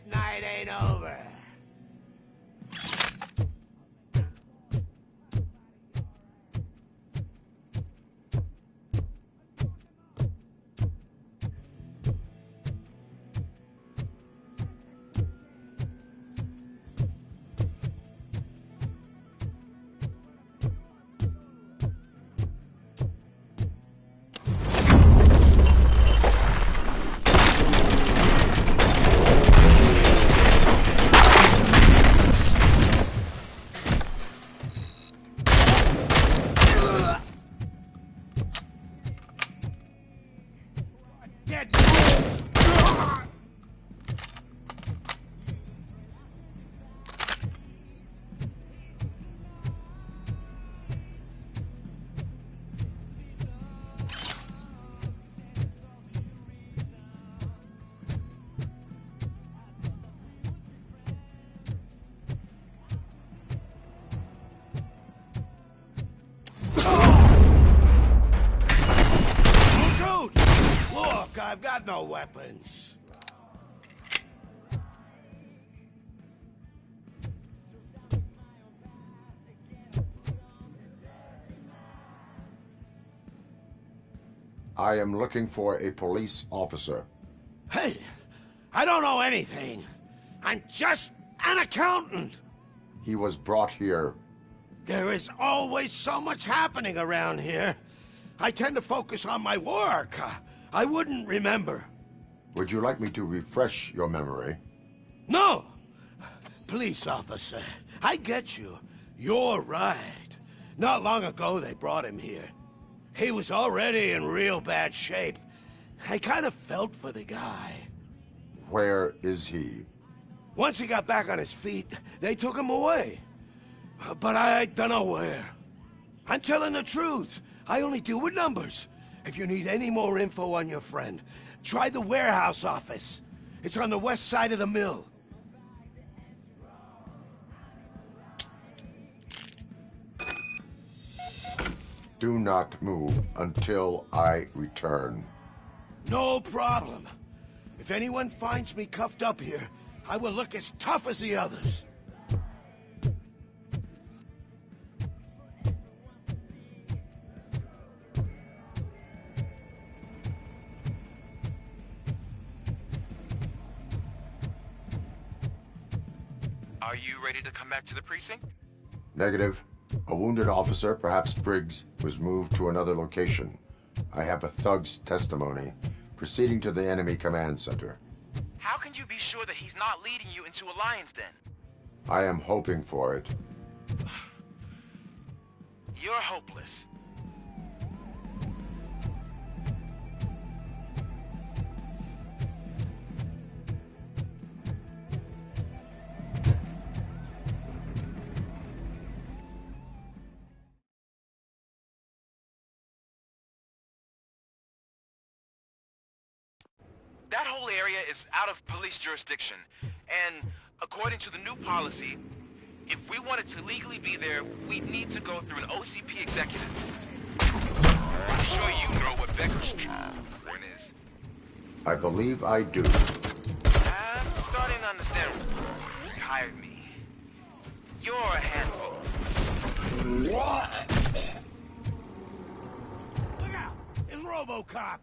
Night ain't over. Look, I've got no weapons. I am looking for a police officer. Hey, I don't know anything. I'm just an accountant. He was brought here. There is always so much happening around here. I tend to focus on my work. I wouldn't remember. Would you like me to refresh your memory? No! Police officer, I get you. You're right. Not long ago they brought him here. He was already in real bad shape. I kind of felt for the guy. Where is he? Once he got back on his feet, they took him away. But I don't know where. I'm telling the truth. I only deal with numbers. If you need any more info on your friend, try the warehouse office. It's on the west side of the mill. Do not move until I return. No problem. If anyone finds me cuffed up here, I will look as tough as the others. Are you ready to come back to the precinct? Negative. A wounded officer, perhaps Briggs, was moved to another location. I have a thug's testimony proceeding to the enemy command center. How can you be sure that he's not leading you into a lion's den? I am hoping for it. You're hopeless. That whole area is out of police jurisdiction, and according to the new policy, if we wanted to legally be there, we'd need to go through an OCP executive. I'm sure you know what Becker's point is. I believe I do. I'm starting to understand why you hired me. You're a handful. Look out! It's Robocop!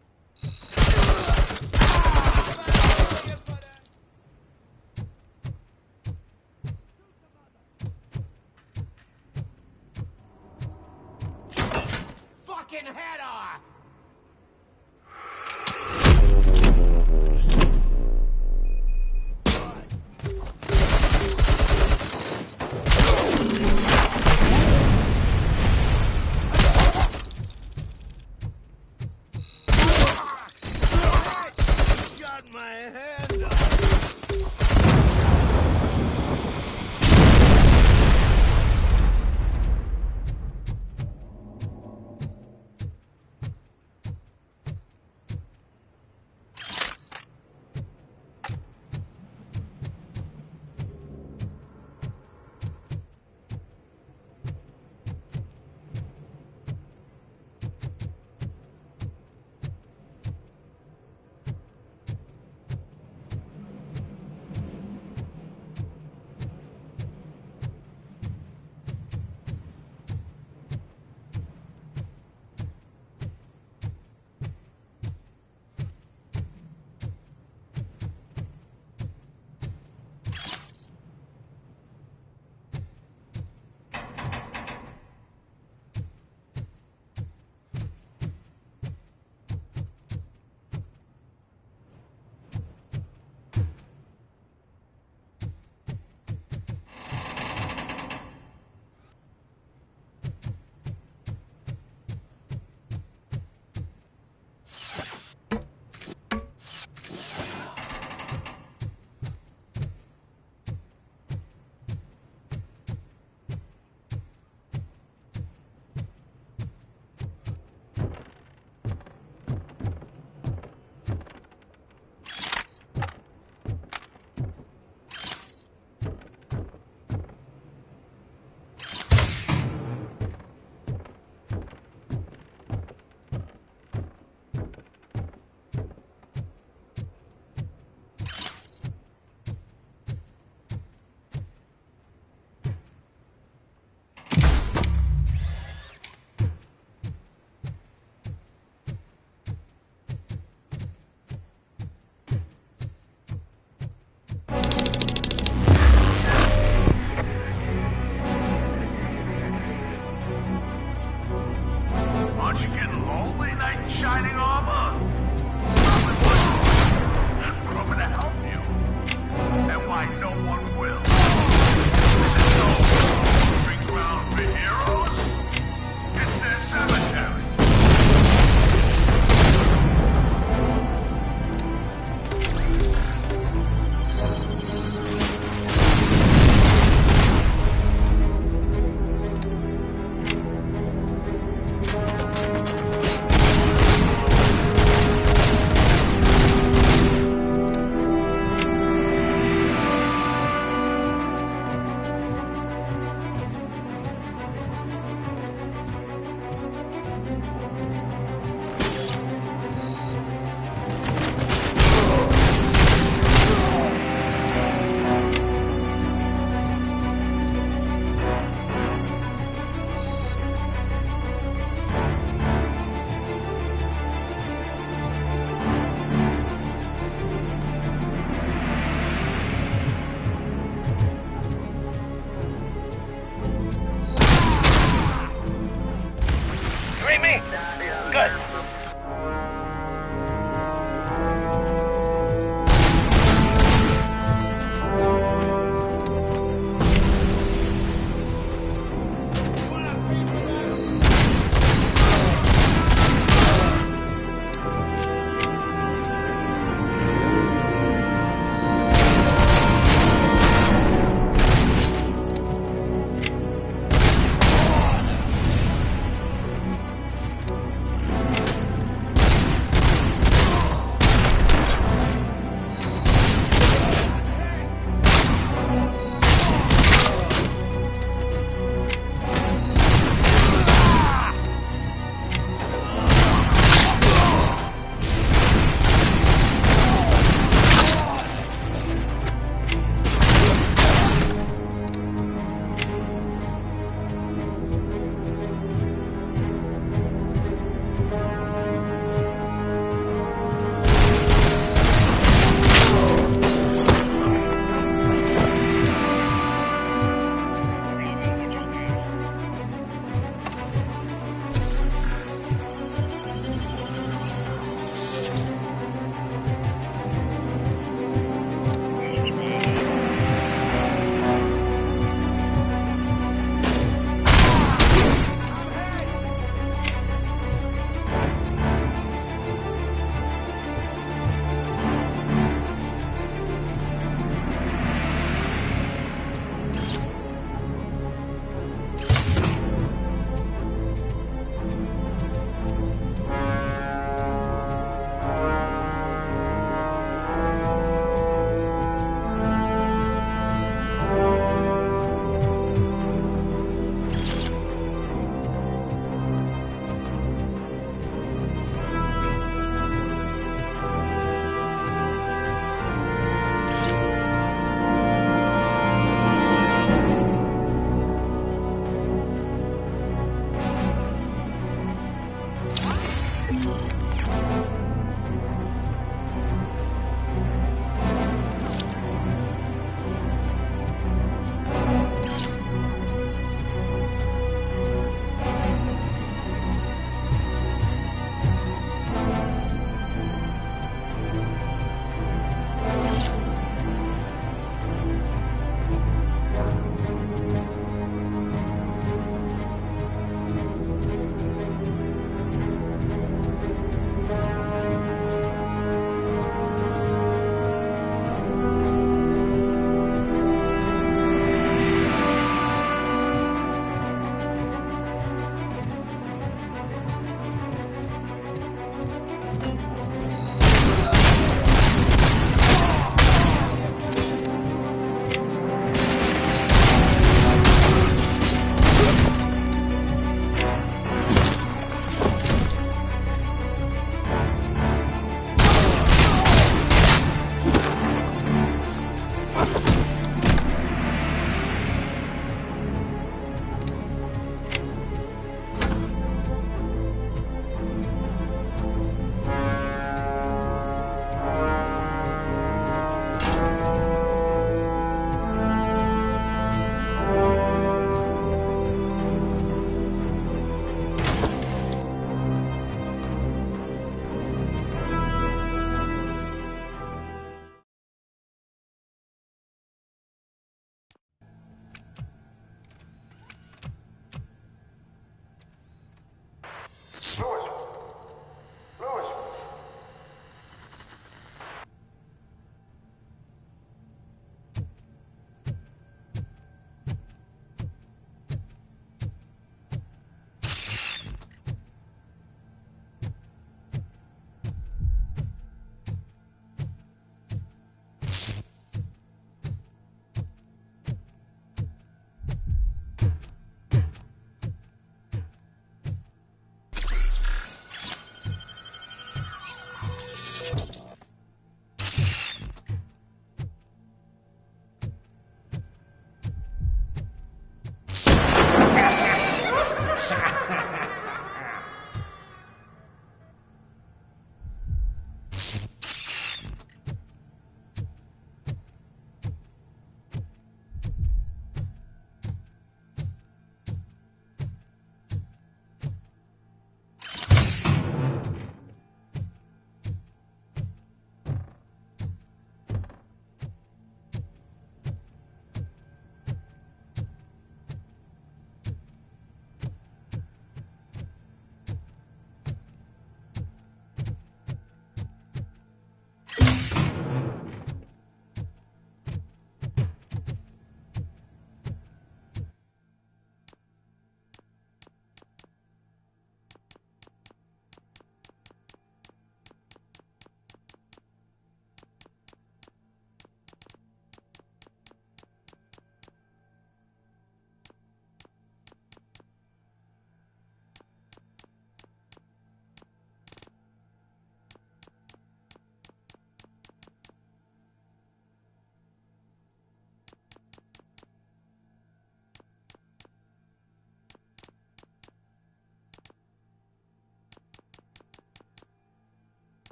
Fucking head off! Shot my hand off.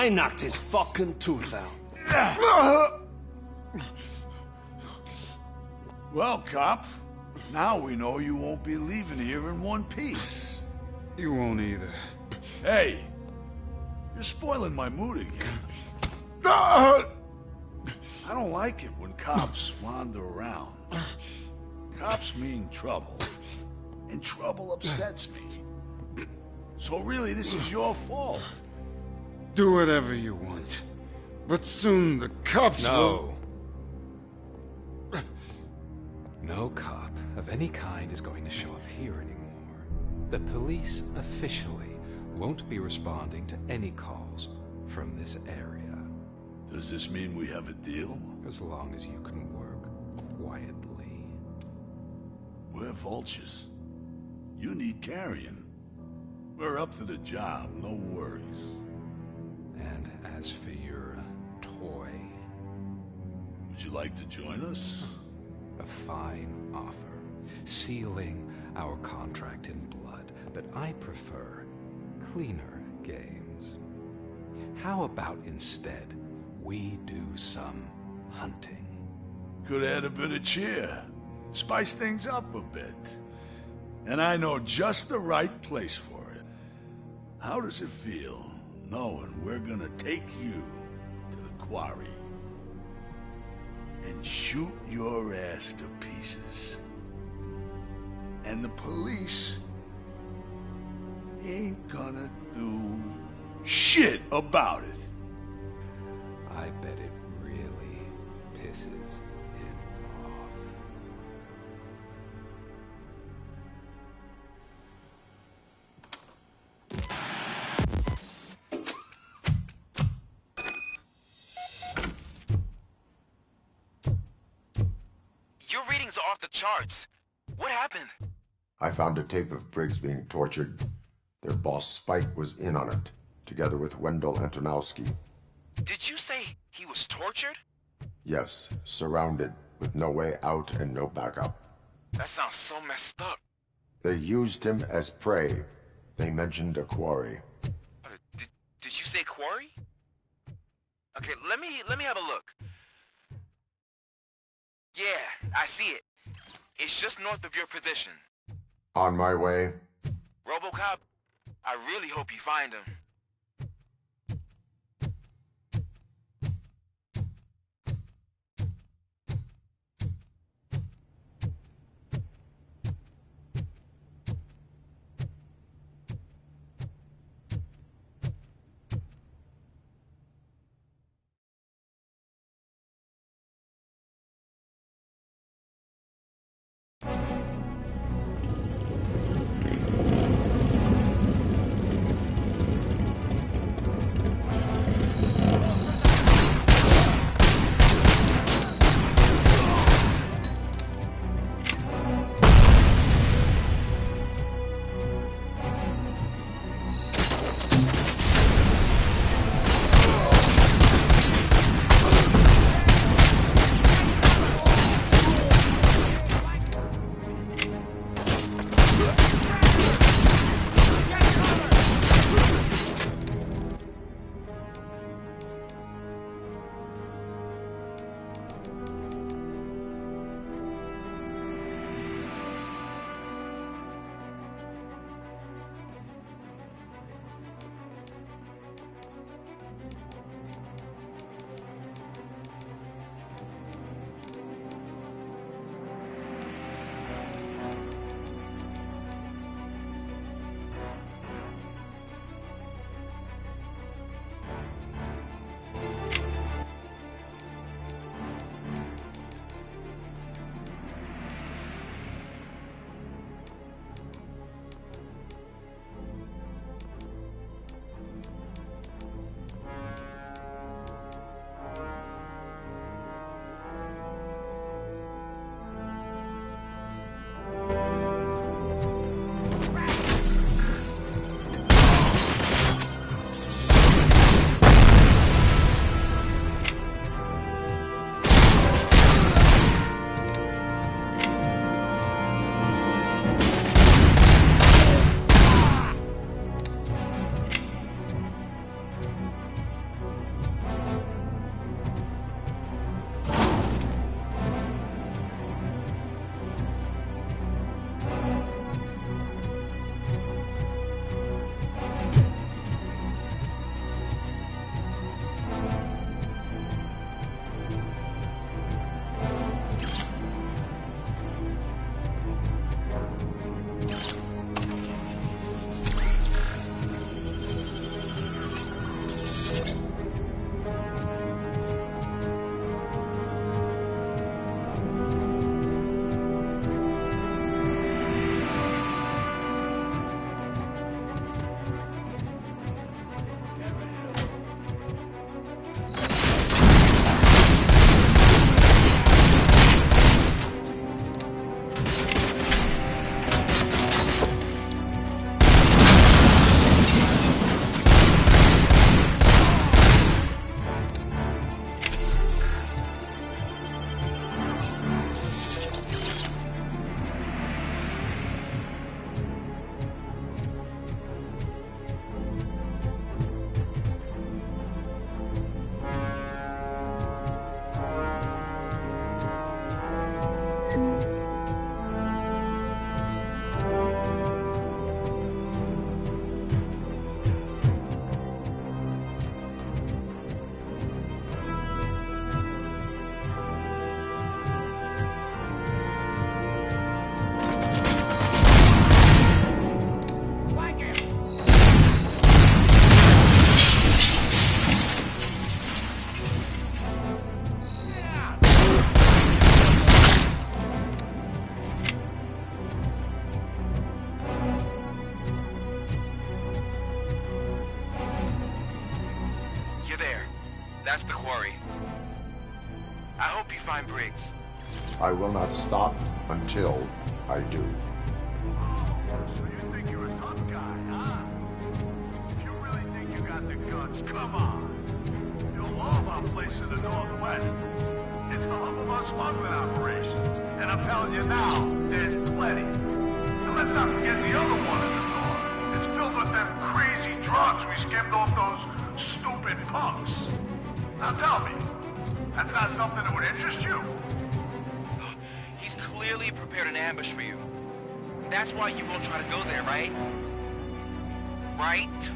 I knocked his fucking tooth out. Well, cop, now we know you won't be leaving here in one piece. You won't either. Hey, you're spoiling my mood again. I don't like it when cops wander around. Cops mean trouble, and trouble upsets me. So really, this is your fault. Do whatever you want. But soon the cops will... No cop of any kind is going to show up here anymore. The police officially won't be responding to any calls from this area. Does this mean we have a deal? As long as you can work quietly. We're vultures. You need carrion. We're up to the job, no worries. And as for your toy... Would you like to join us? A fine offer, sealing our contract in blood, but I prefer cleaner games. How about instead we do some hunting? Could add a bit of cheer, spice things up a bit. And I know just the right place for it. How does it feel knowing we're gonna take you to the quarry and shoot your ass to pieces? And the police ain't gonna do shit about it. I bet it really pisses him off. Your readings are off the charts. What happened? I found a tape of Briggs being tortured. Their boss Spike was in on it, together with Wendell Antonowski. Did you say he was tortured? Yes, surrounded, with no way out and no backup. That sounds so messed up. They used him as prey. They mentioned a quarry. Did you say quarry? Okay, let me have a look. Yeah, I see it. It's just north of your position. On my way. Robocop, I really hope you find him. I will not stop until I do. So you think you're a tough guy, huh? If you really think you got the guts, come on. You'll know about place in the Northwest. It's the hub of our smuggling operations. And I'm telling you now, there's plenty. And let's not forget the other one in the north. It's filled with them crazy drugs we skimmed off those stupid punks. Now tell me, that's not something that would interest you? He's clearly prepared an ambush for you. That's why you won't try to go there, right? Right?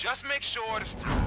Just make sure to stop.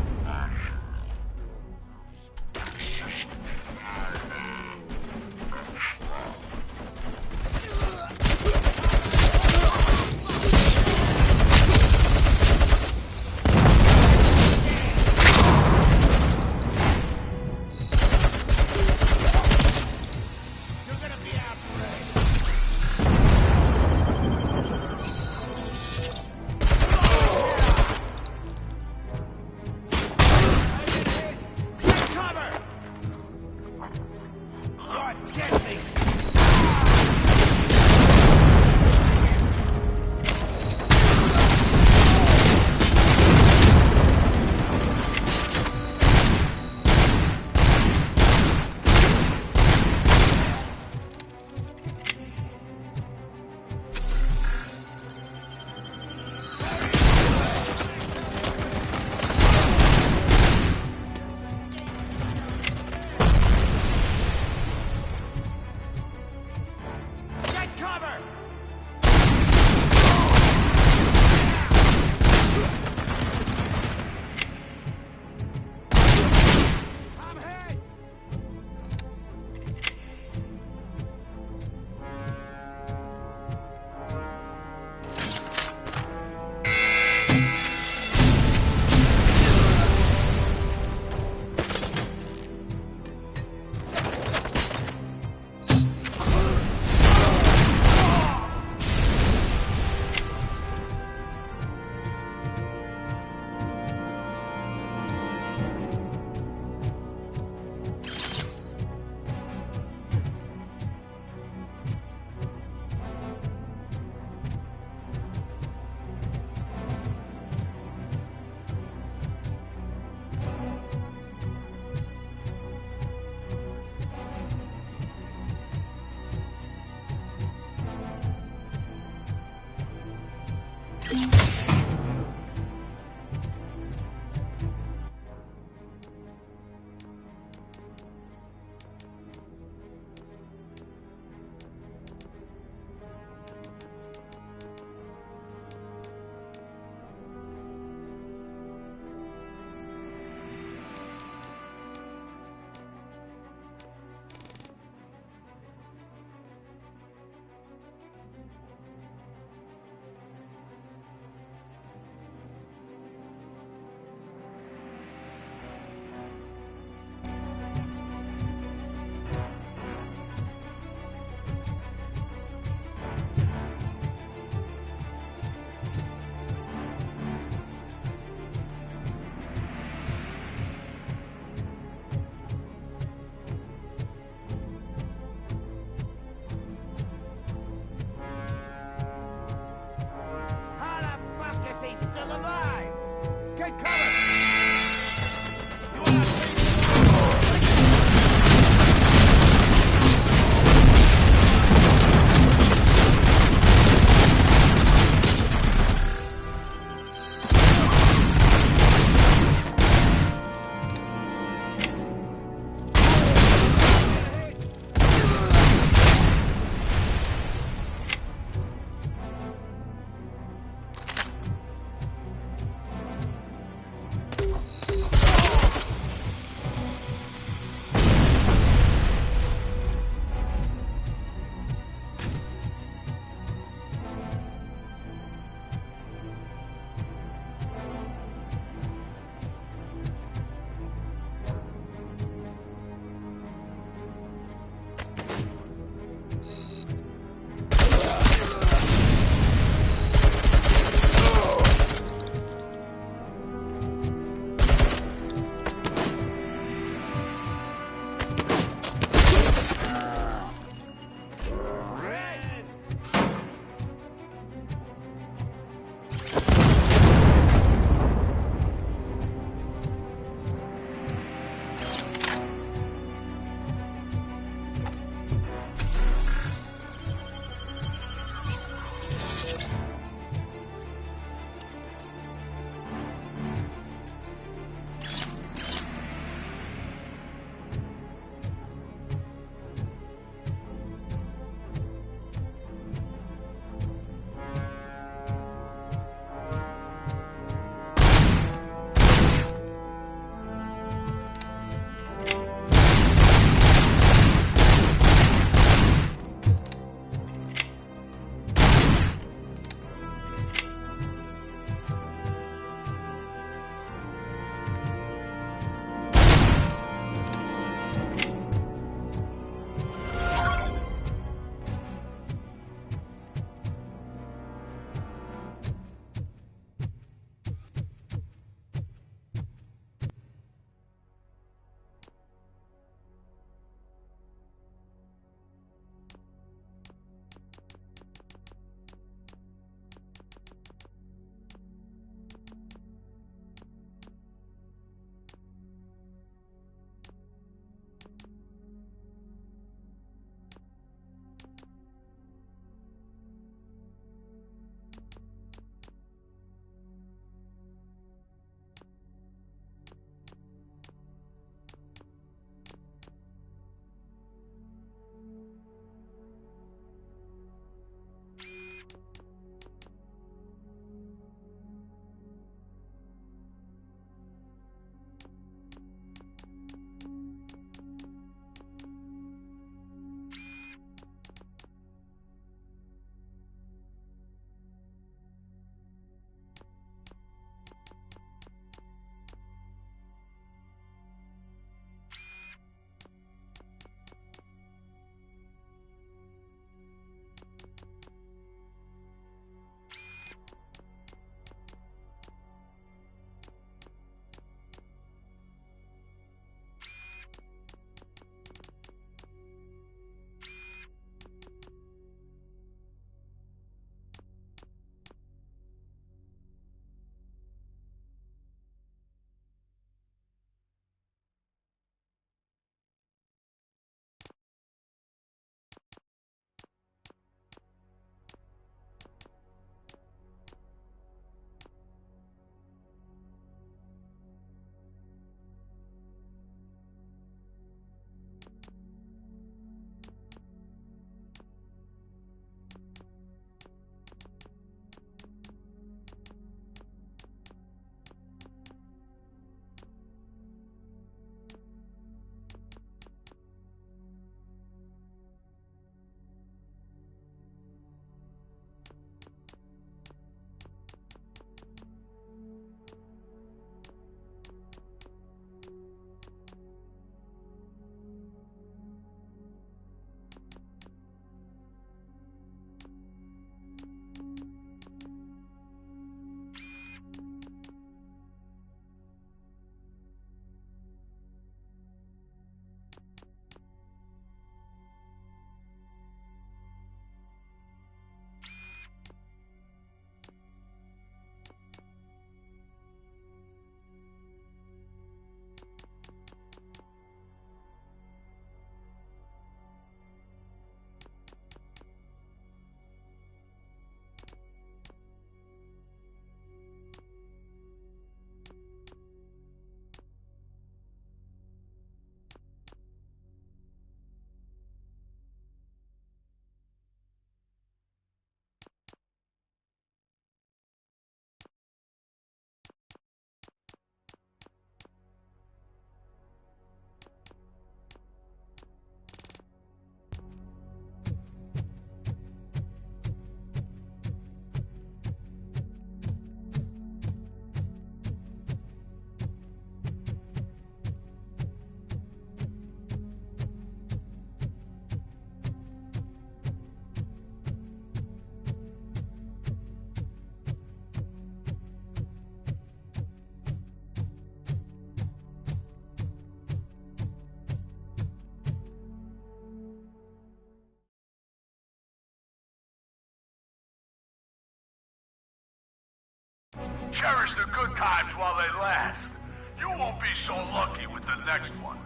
Cherish the good times while they last. You won't be so lucky with the next one.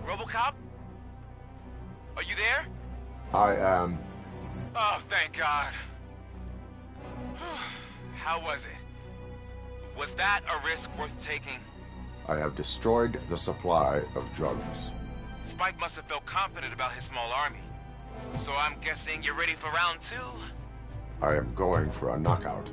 Robocop? Are you there? I am. Oh, thank God. How was it? Was that a risk worth taking? I have destroyed the supply of drugs. Spike must have felt confident about his small army. So I'm guessing you're ready for round 2? I am going for a knockout.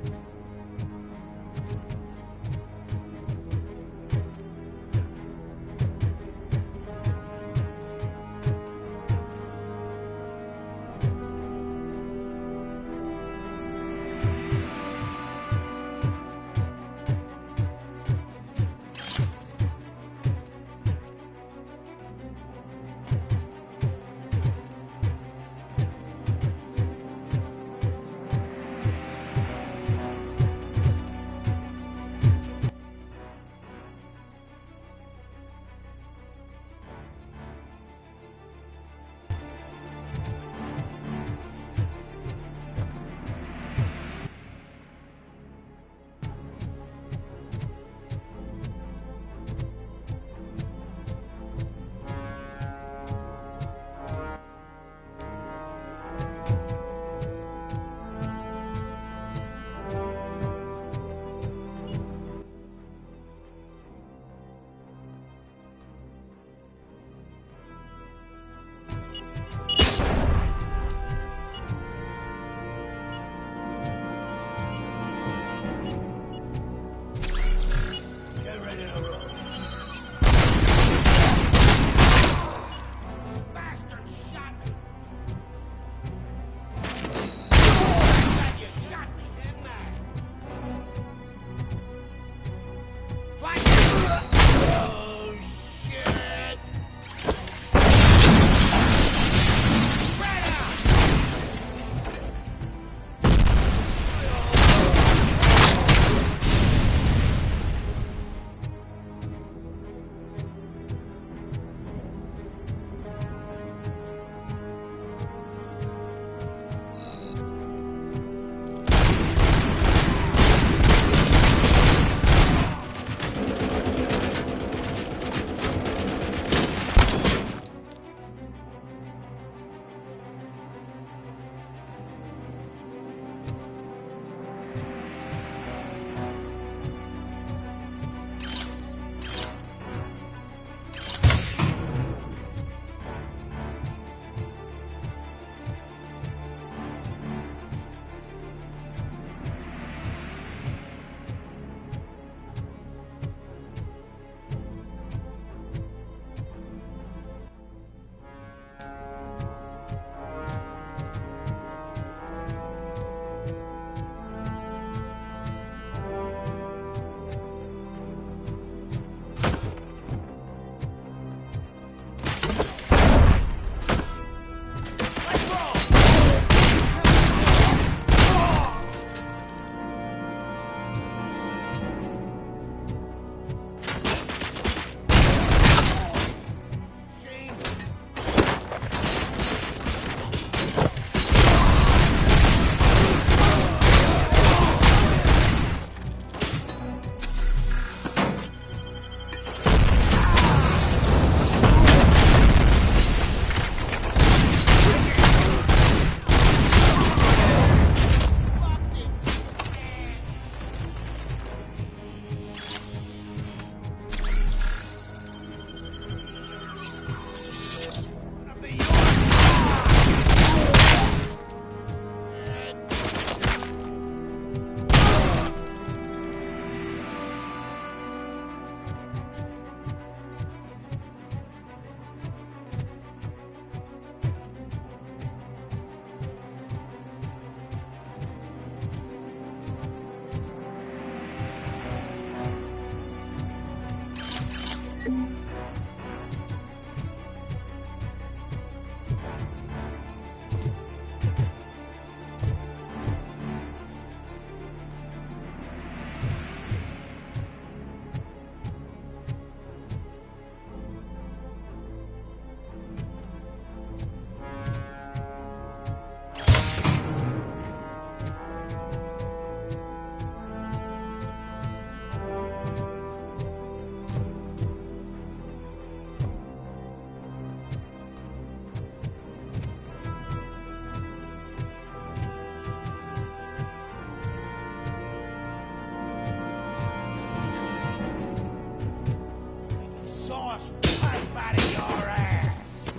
pipe out of your ass.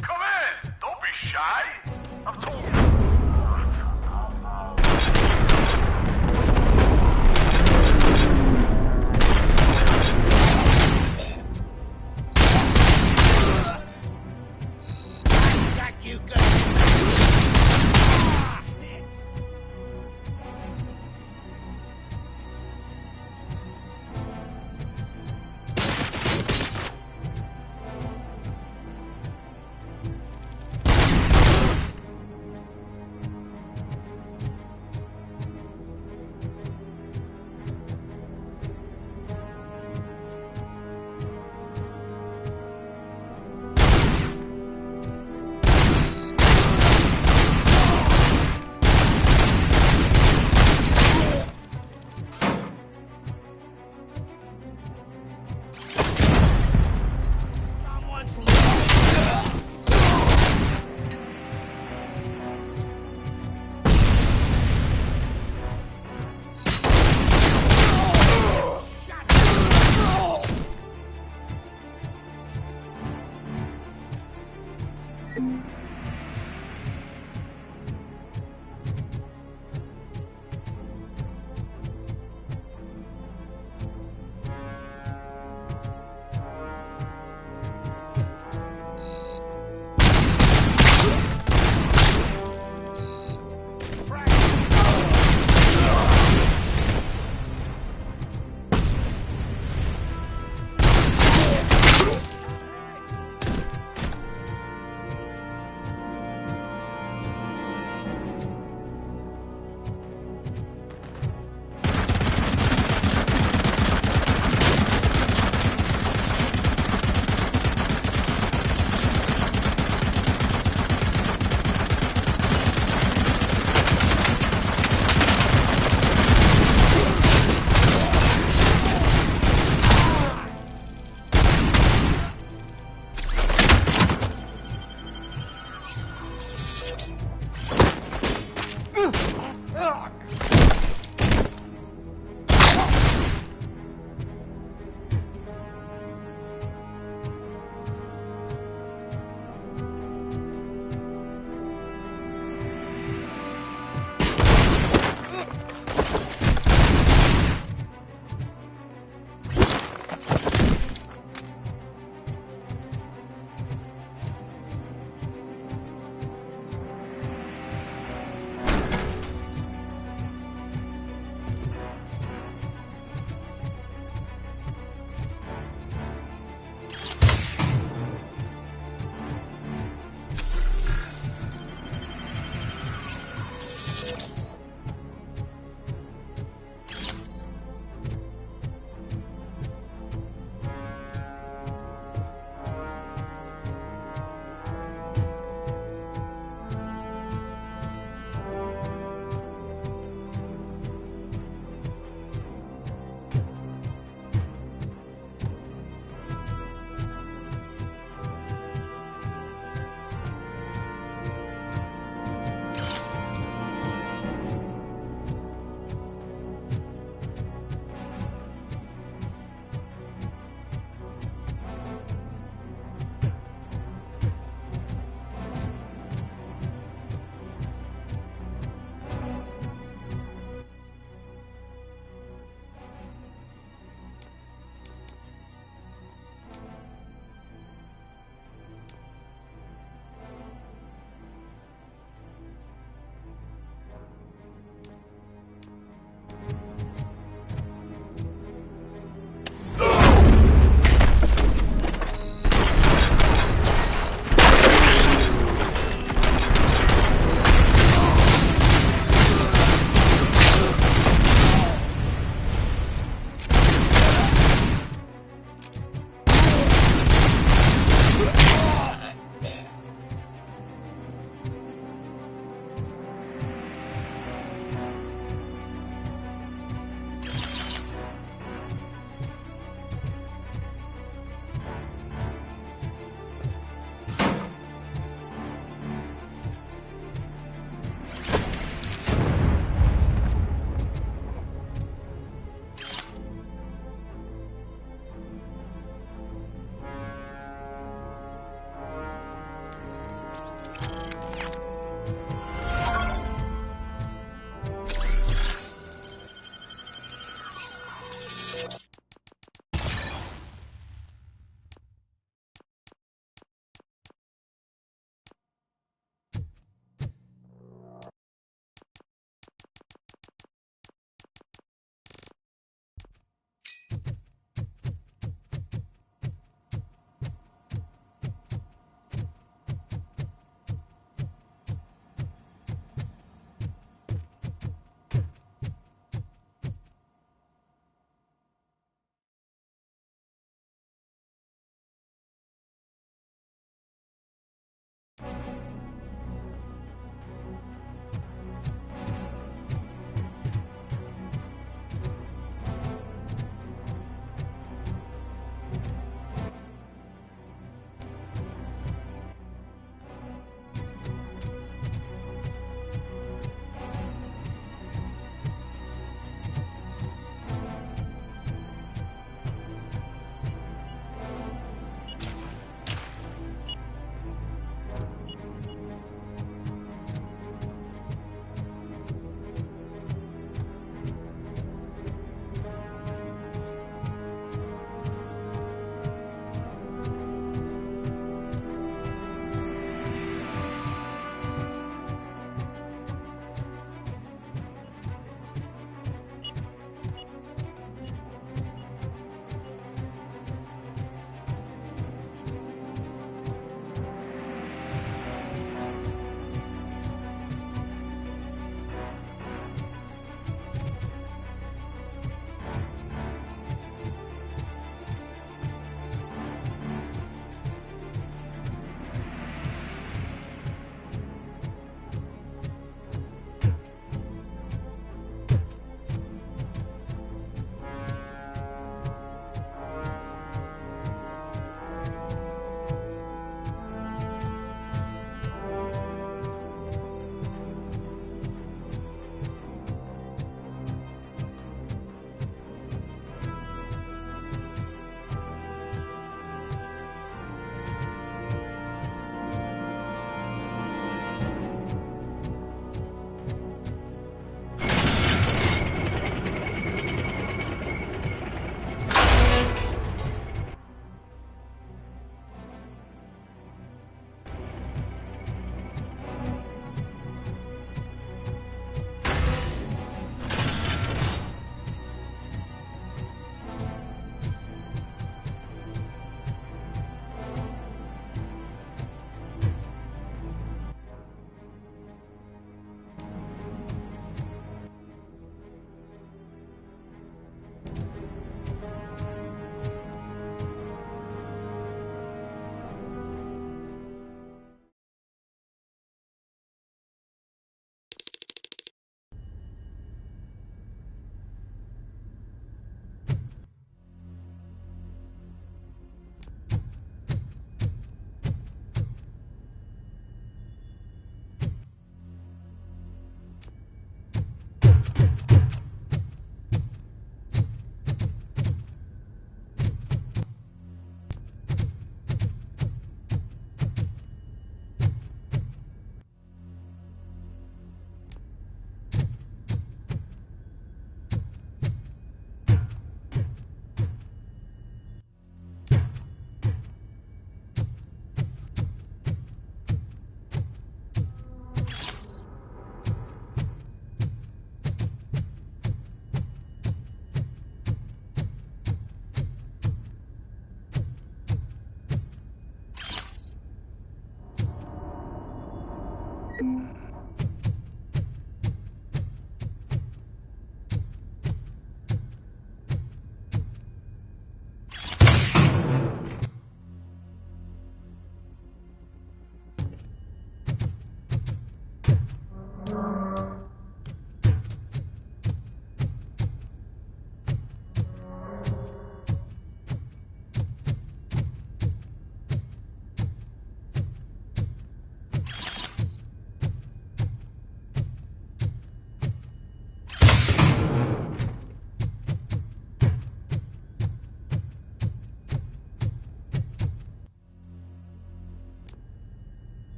Come in! Don't be shy! I've told you. Got you good.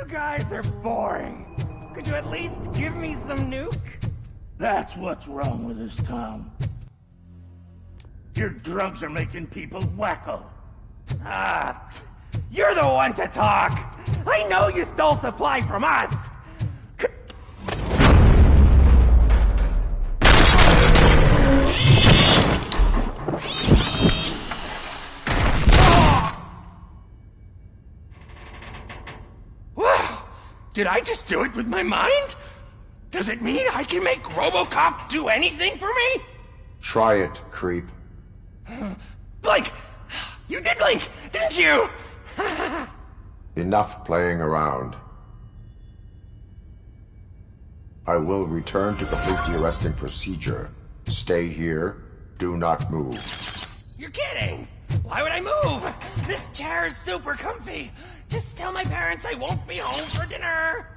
guys are boring. Could you at least give me some nuke? That's what's wrong with this town. Your drugs are making people wacko. Ah, you're the one to talk. I know you stole supply from us. Wow! Did I just do it with my mind? Does it mean I can make Robocop do anything for me? Try it, creep. Blink! You did blink, didn't you? Enough playing around. I will return to complete the arresting procedure. Stay here. Do not move. You're kidding! Why would I move? This chair is super comfy. Just tell my parents I won't be home for dinner.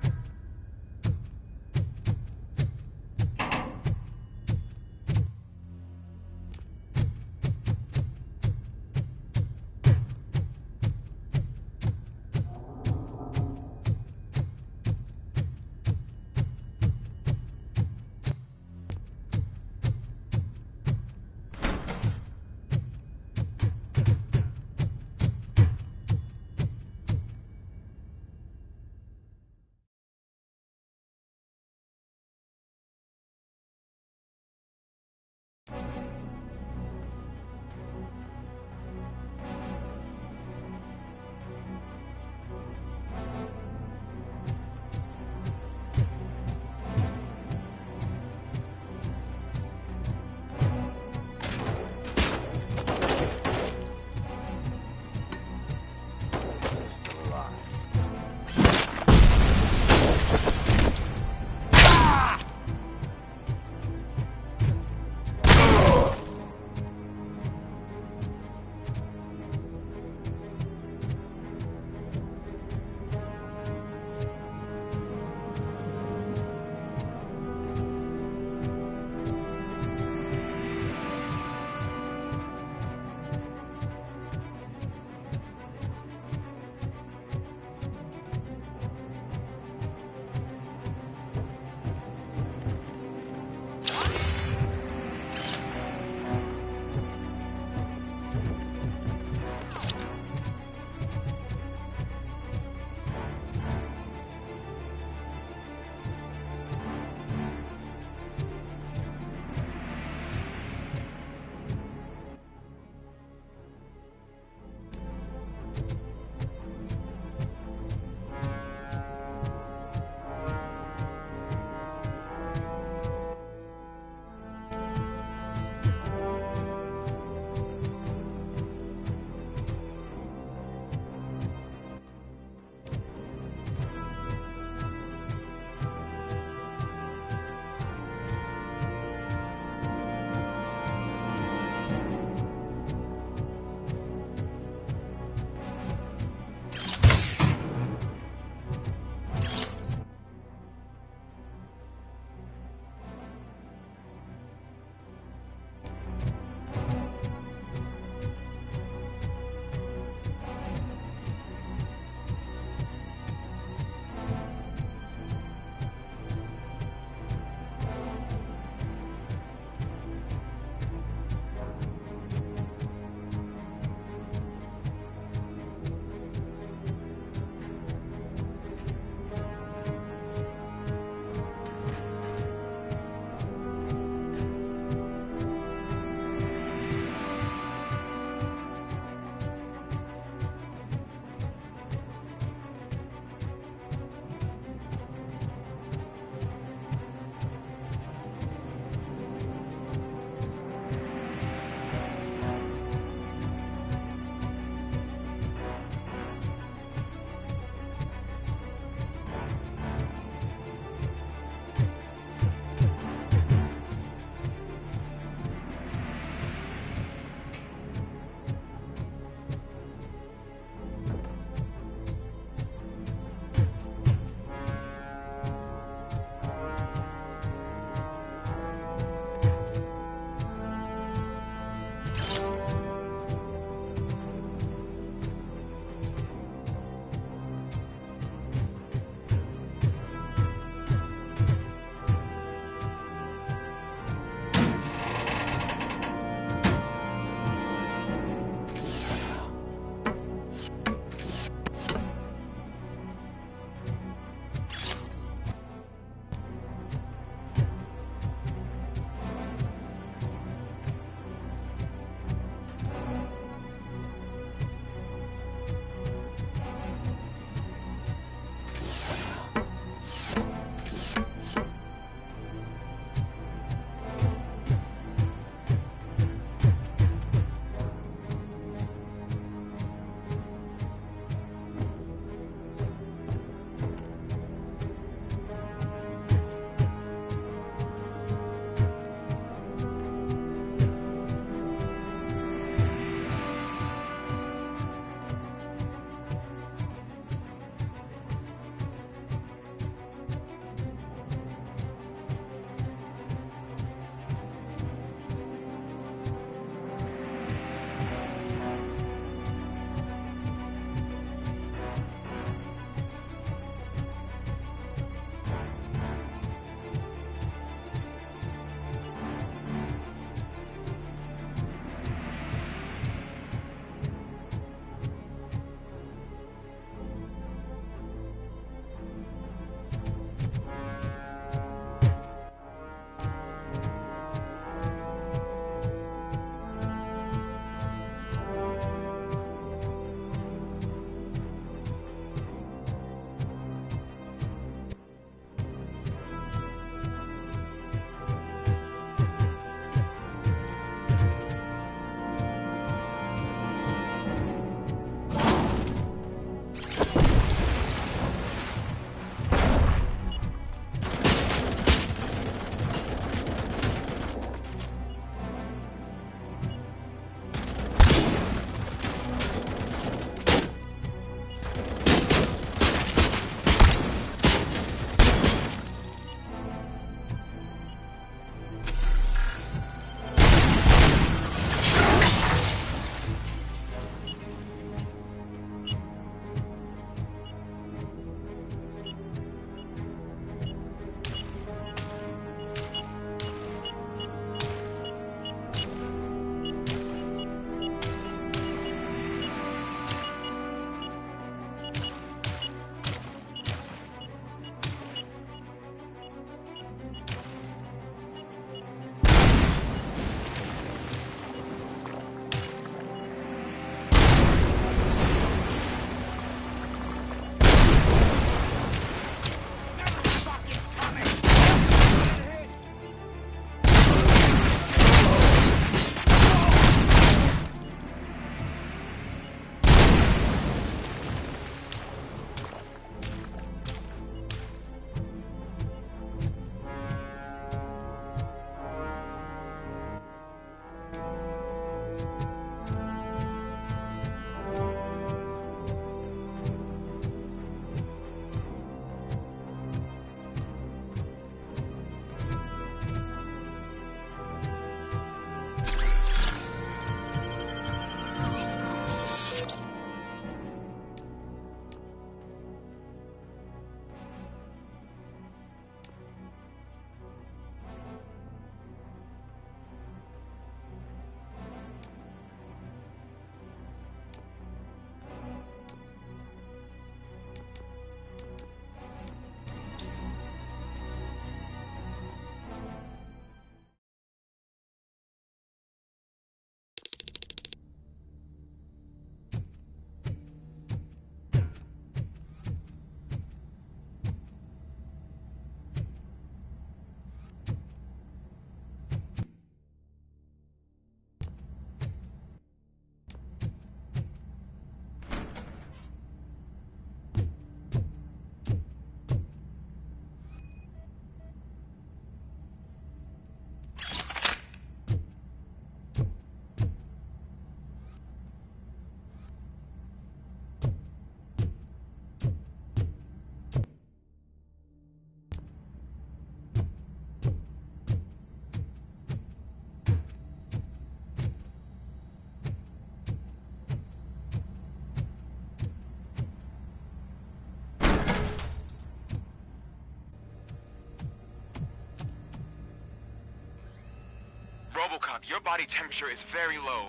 Robocop, your body temperature is very low.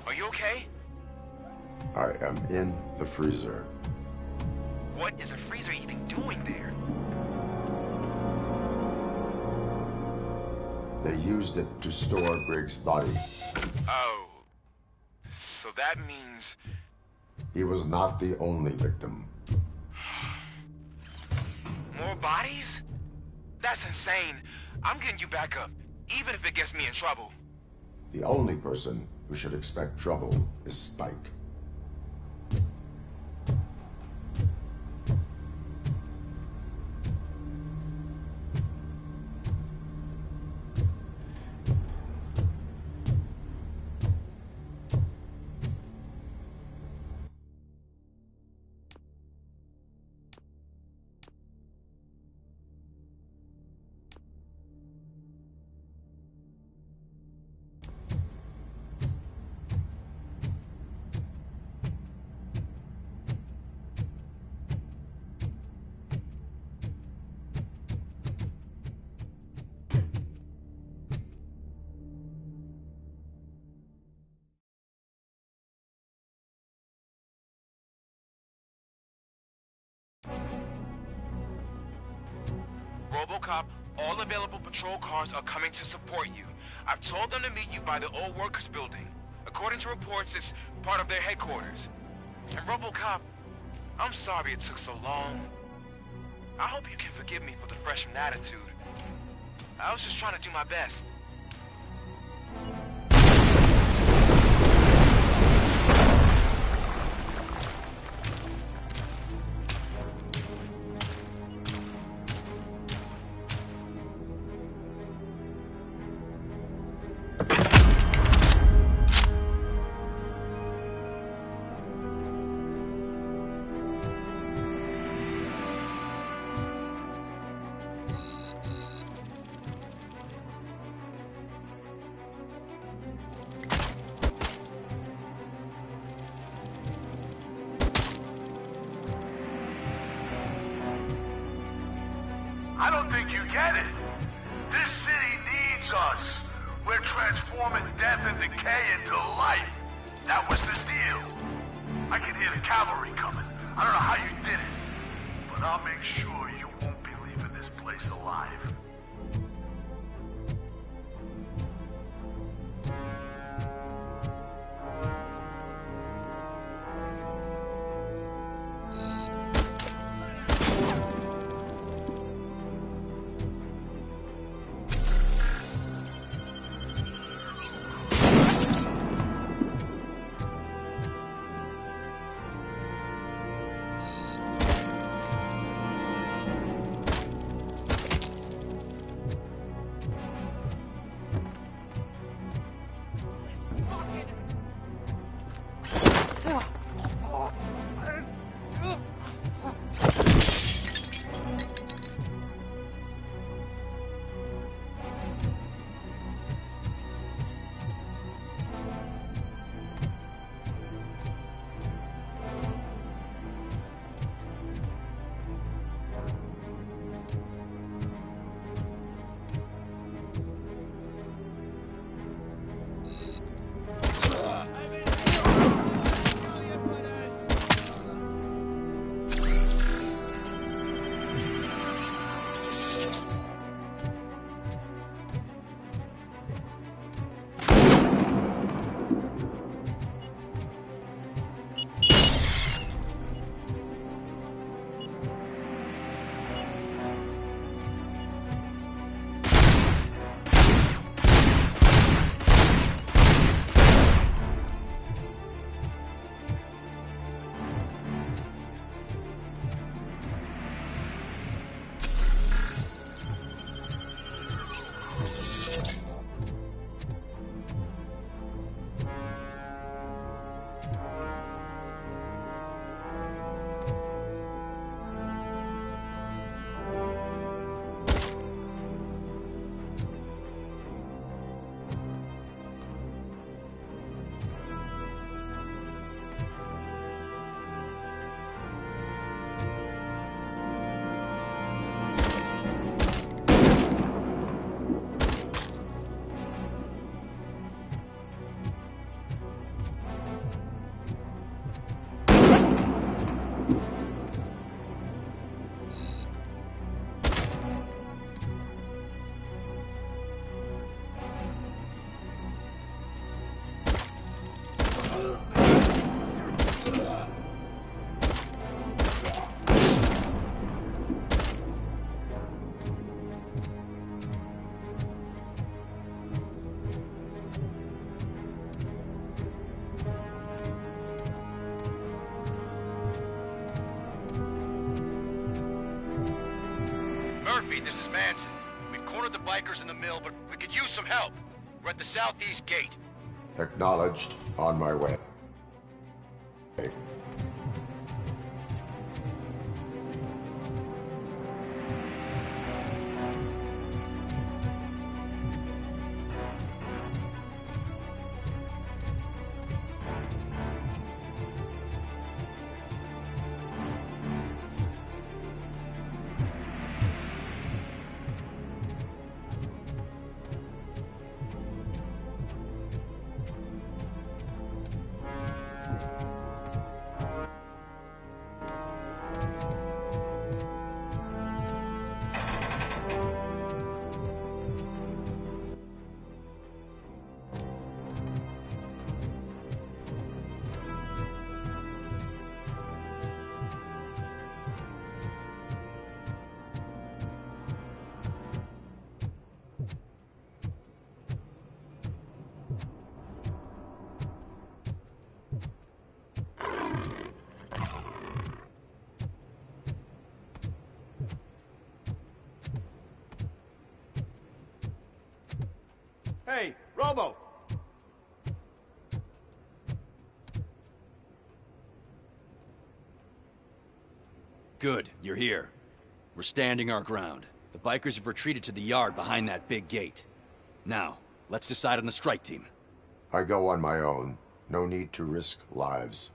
Are you okay? I am in the freezer. What is the freezer even doing there? They used it to store Briggs' body. Oh. So that means... He was not the only victim. More bodies? That's insane. I'm getting you back up, even if it gets me in trouble. The only person who should expect trouble is Spike. Robocop, all available patrol cars are coming to support you. I've told them to meet you by the old workers building. According to reports, it's part of their headquarters. And Robocop, I'm sorry it took so long. I hope you can forgive me for the freshman attitude. I was just trying to do my best. I don't think you get it. This city needs us. We're transforming death and decay into life. That was the deal. I can hear the cavalry coming. I don't know how you did it, but I'll make sure you won't be leaving this place alive. 03, this is Manson. We've cornered the bikers in the mill, but we could use some help. We're at the southeast gate. Acknowledged. On my way. Hey, Robo! Good, you're here. We're standing our ground. The bikers have retreated to the yard behind that big gate. Now, let's decide on the strike team. I go on my own. No need to risk lives.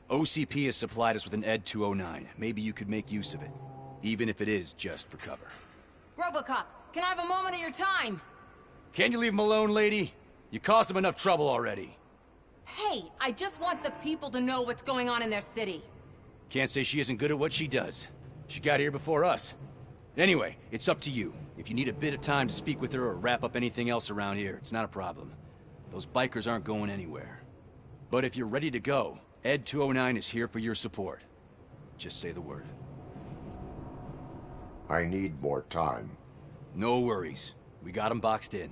OCP has supplied us with an ED 209. Maybe you could make use of it. Even if it is just for cover. Robocop, can I have a moment of your time? Can you leave him alone, lady? You caused him enough trouble already. Hey, I just want the people to know what's going on in their city. Can't say she isn't good at what she does. She got here before us. Anyway, it's up to you. If you need a bit of time to speak with her or wrap up anything else around here, it's not a problem. Those bikers aren't going anywhere. But if you're ready to go, ED 209 is here for your support. Just say the word. I need more time. No worries. We got them boxed in.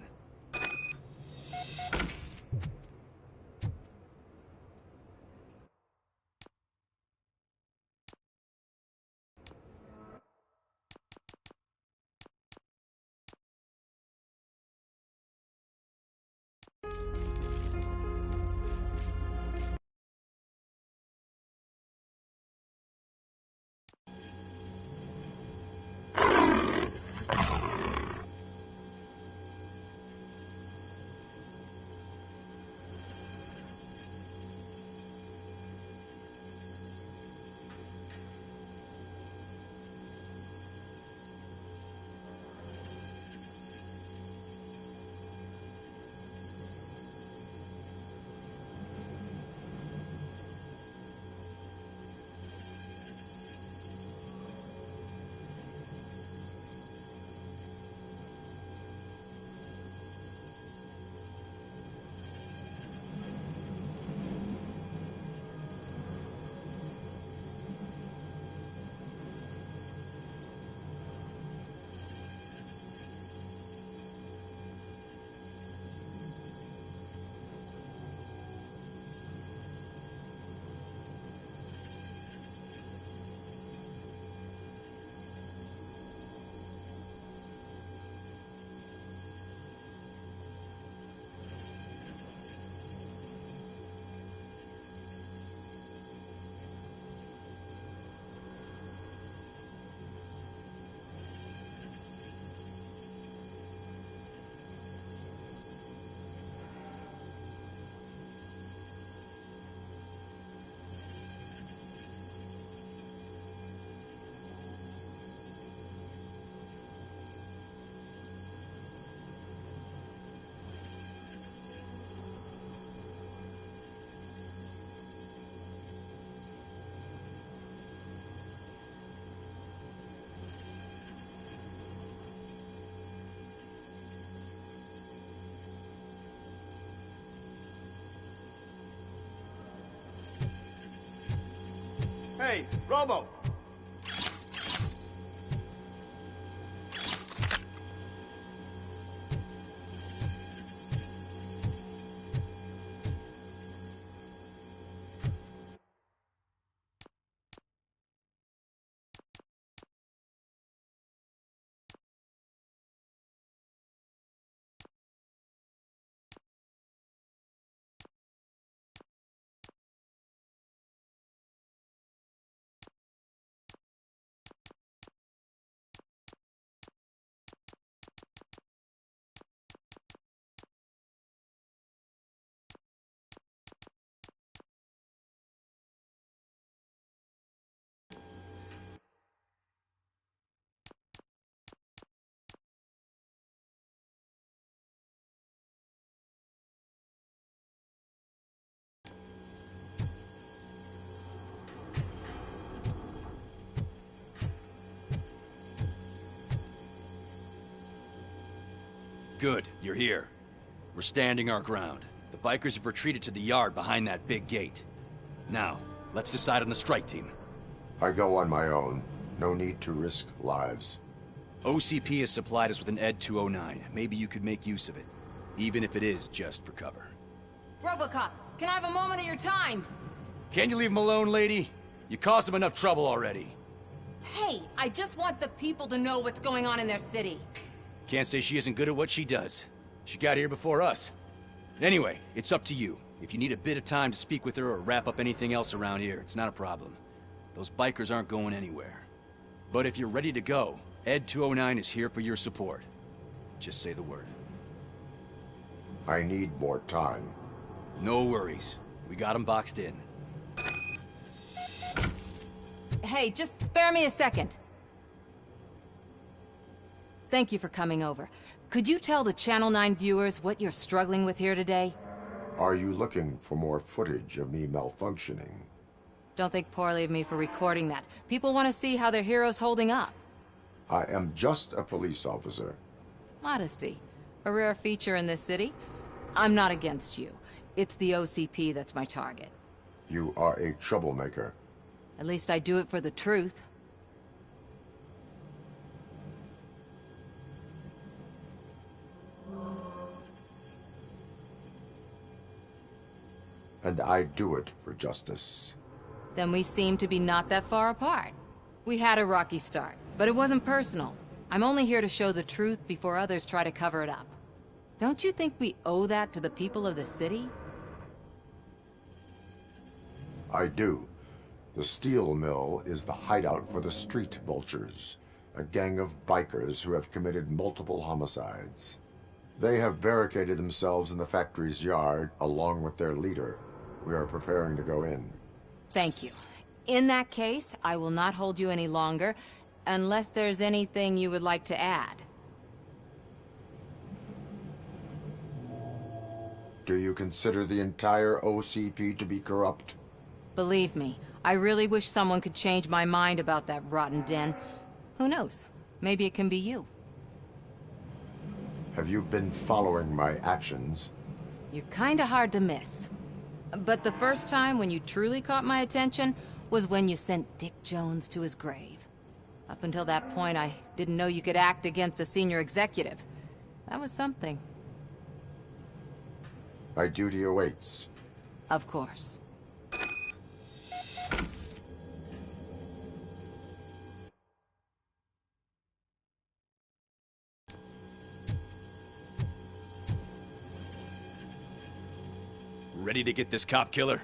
Hey, Robo! Good, you're here. We're standing our ground. The bikers have retreated to the yard behind that big gate. Now, let's decide on the strike team. I go on my own. No need to risk lives. OCP has supplied us with an ED 209. Maybe you could make use of it, even if it is just for cover. Robocop, can I have a moment of your time? Can you leave him alone, lady? You caused him enough trouble already. Hey, I just want the people to know what's going on in their city. Can't say she isn't good at what she does. She got here before us. Anyway, it's up to you. If you need a bit of time to speak with her or wrap up anything else around here, it's not a problem. Those bikers aren't going anywhere. But if you're ready to go, ED 209 is here for your support. Just say the word. I need more time. No worries. We got him boxed in. Hey, just spare me a second. Thank you for coming over. Could you tell the Channel 9 viewers what you're struggling with here today? Are you looking for more footage of me malfunctioning? Don't think poorly of me for recording that. People want to see how their hero's holding up. I am just a police officer. Modesty. A rare feature in this city. I'm not against you. It's the OCP that's my target. You are a troublemaker. At least I do it for the truth. And I do it for justice. Then we seem to be not that far apart. We had a rocky start, but it wasn't personal. I'm only here to show the truth before others try to cover it up. Don't you think we owe that to the people of the city? I do. The steel mill is the hideout for the street vultures, a gang of bikers who have committed multiple homicides. They have barricaded themselves in the factory's yard along with their leader. We are preparing to go in. Thank you. In that case, I will not hold you any longer, unless there's anything you would like to add. Do you consider the entire OCP to be corrupt? Believe me, I really wish someone could change my mind about that rotten den. Who knows? Maybe it can be you. Have you been following my actions? You're kinda hard to miss. But the first time when you truly caught my attention was when you sent Dick Jones to his grave. Up until that point, I didn't know you could act against a senior executive. That was something. My duty awaits. Of course. Ready to get this cop killer?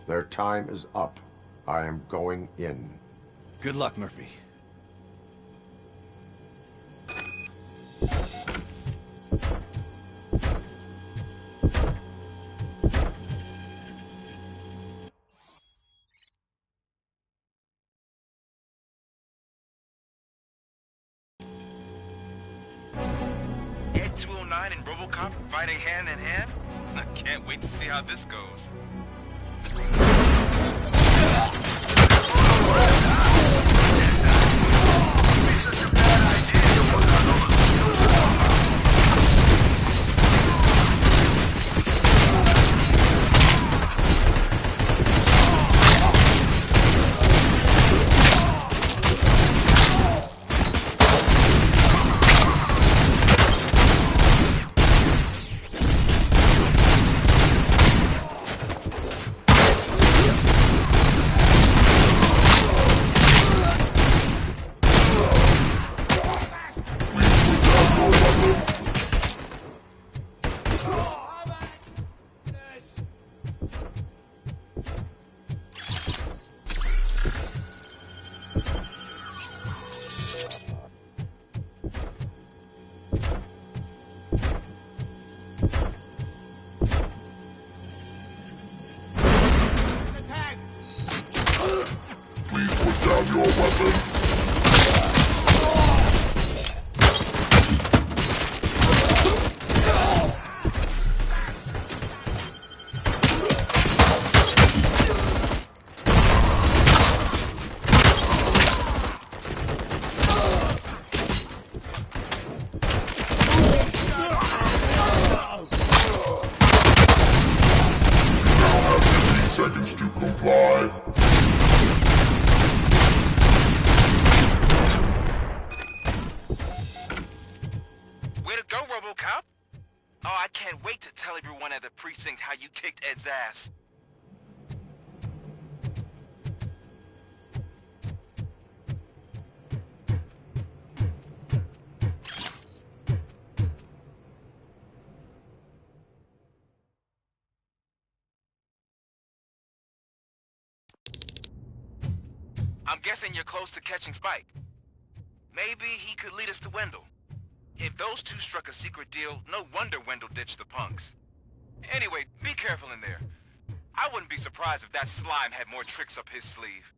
Their time is up. I am going in. Good luck, Murphy. ED 209 and Robocop fighting hand in hand? I can't wait to see how this goes. I can't wait to tell everyone at the precinct how you kicked Ed's ass. I'm guessing you're close to catching Spike. Maybe he could lead us to Wendell. If those two struck a secret deal, no wonder Wendell ditched the punks. Anyway, be careful in there. I wouldn't be surprised if that slime had more tricks up his sleeve.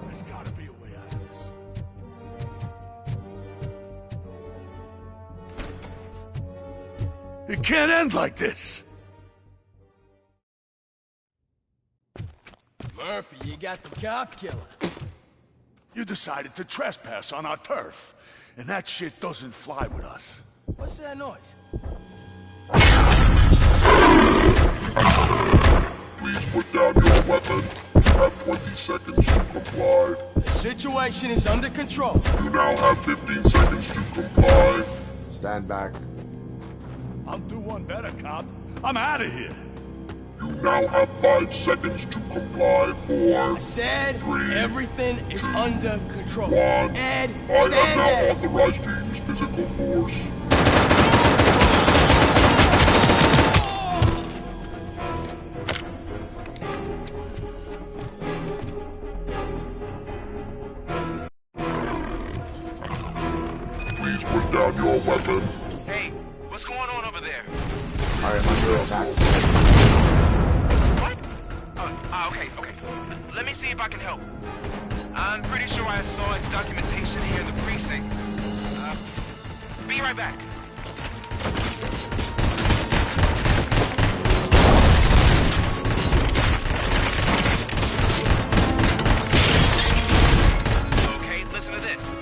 There's gotta be a way out of this. It can't end like this! Murphy, you got the cop killer. You decided to trespass on our turf, and that shit doesn't fly with us. What's that noise? Please put down your weapon. You have 20 seconds to comply. The situation is under control. You now have 15 seconds to comply. Stand back. I'll do one better, cop. I'm out of here. You now have 5 seconds to comply. 4, I said 3, everything is under control. 1. Ed, I stand am now there. authorized to use physical force. Please put down your weapon. Hey, what's going on over there? I am under attack. What? Okay. Let me see if I can help. I'm pretty sure I saw documentation here in the precinct. Be right back. Okay, listen to this.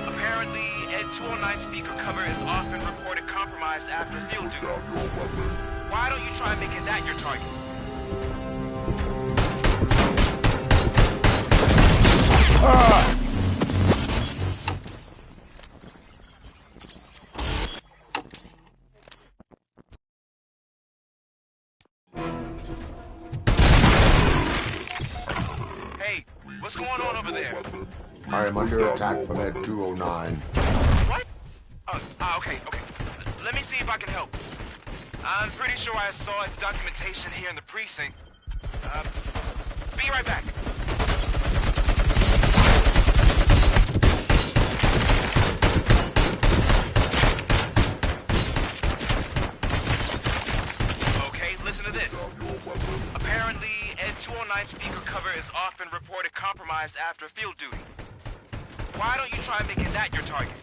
Apparently, Ed 209 speaker cover has often reported compromised after field duty. Why don't you try making that your target? Hey, what's going on over there? I am under attack from Ed 209. What? Okay. Let me see if I can help. I'm pretty sure I saw its documentation here in the precinct. Be right back. Okay, listen to this. Apparently, Ed 209 speaker cover is often reported compromised after field duty. Why don't you try making that your target?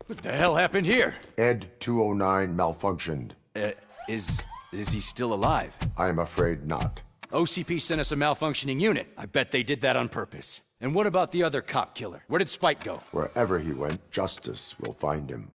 What the hell happened here? Ed 209 malfunctioned. Is he still alive? I'm afraid not. OCP sent us a malfunctioning unit. I bet they did that on purpose. And what about the other cop killer? Where did Spike go? Wherever he went, justice will find him.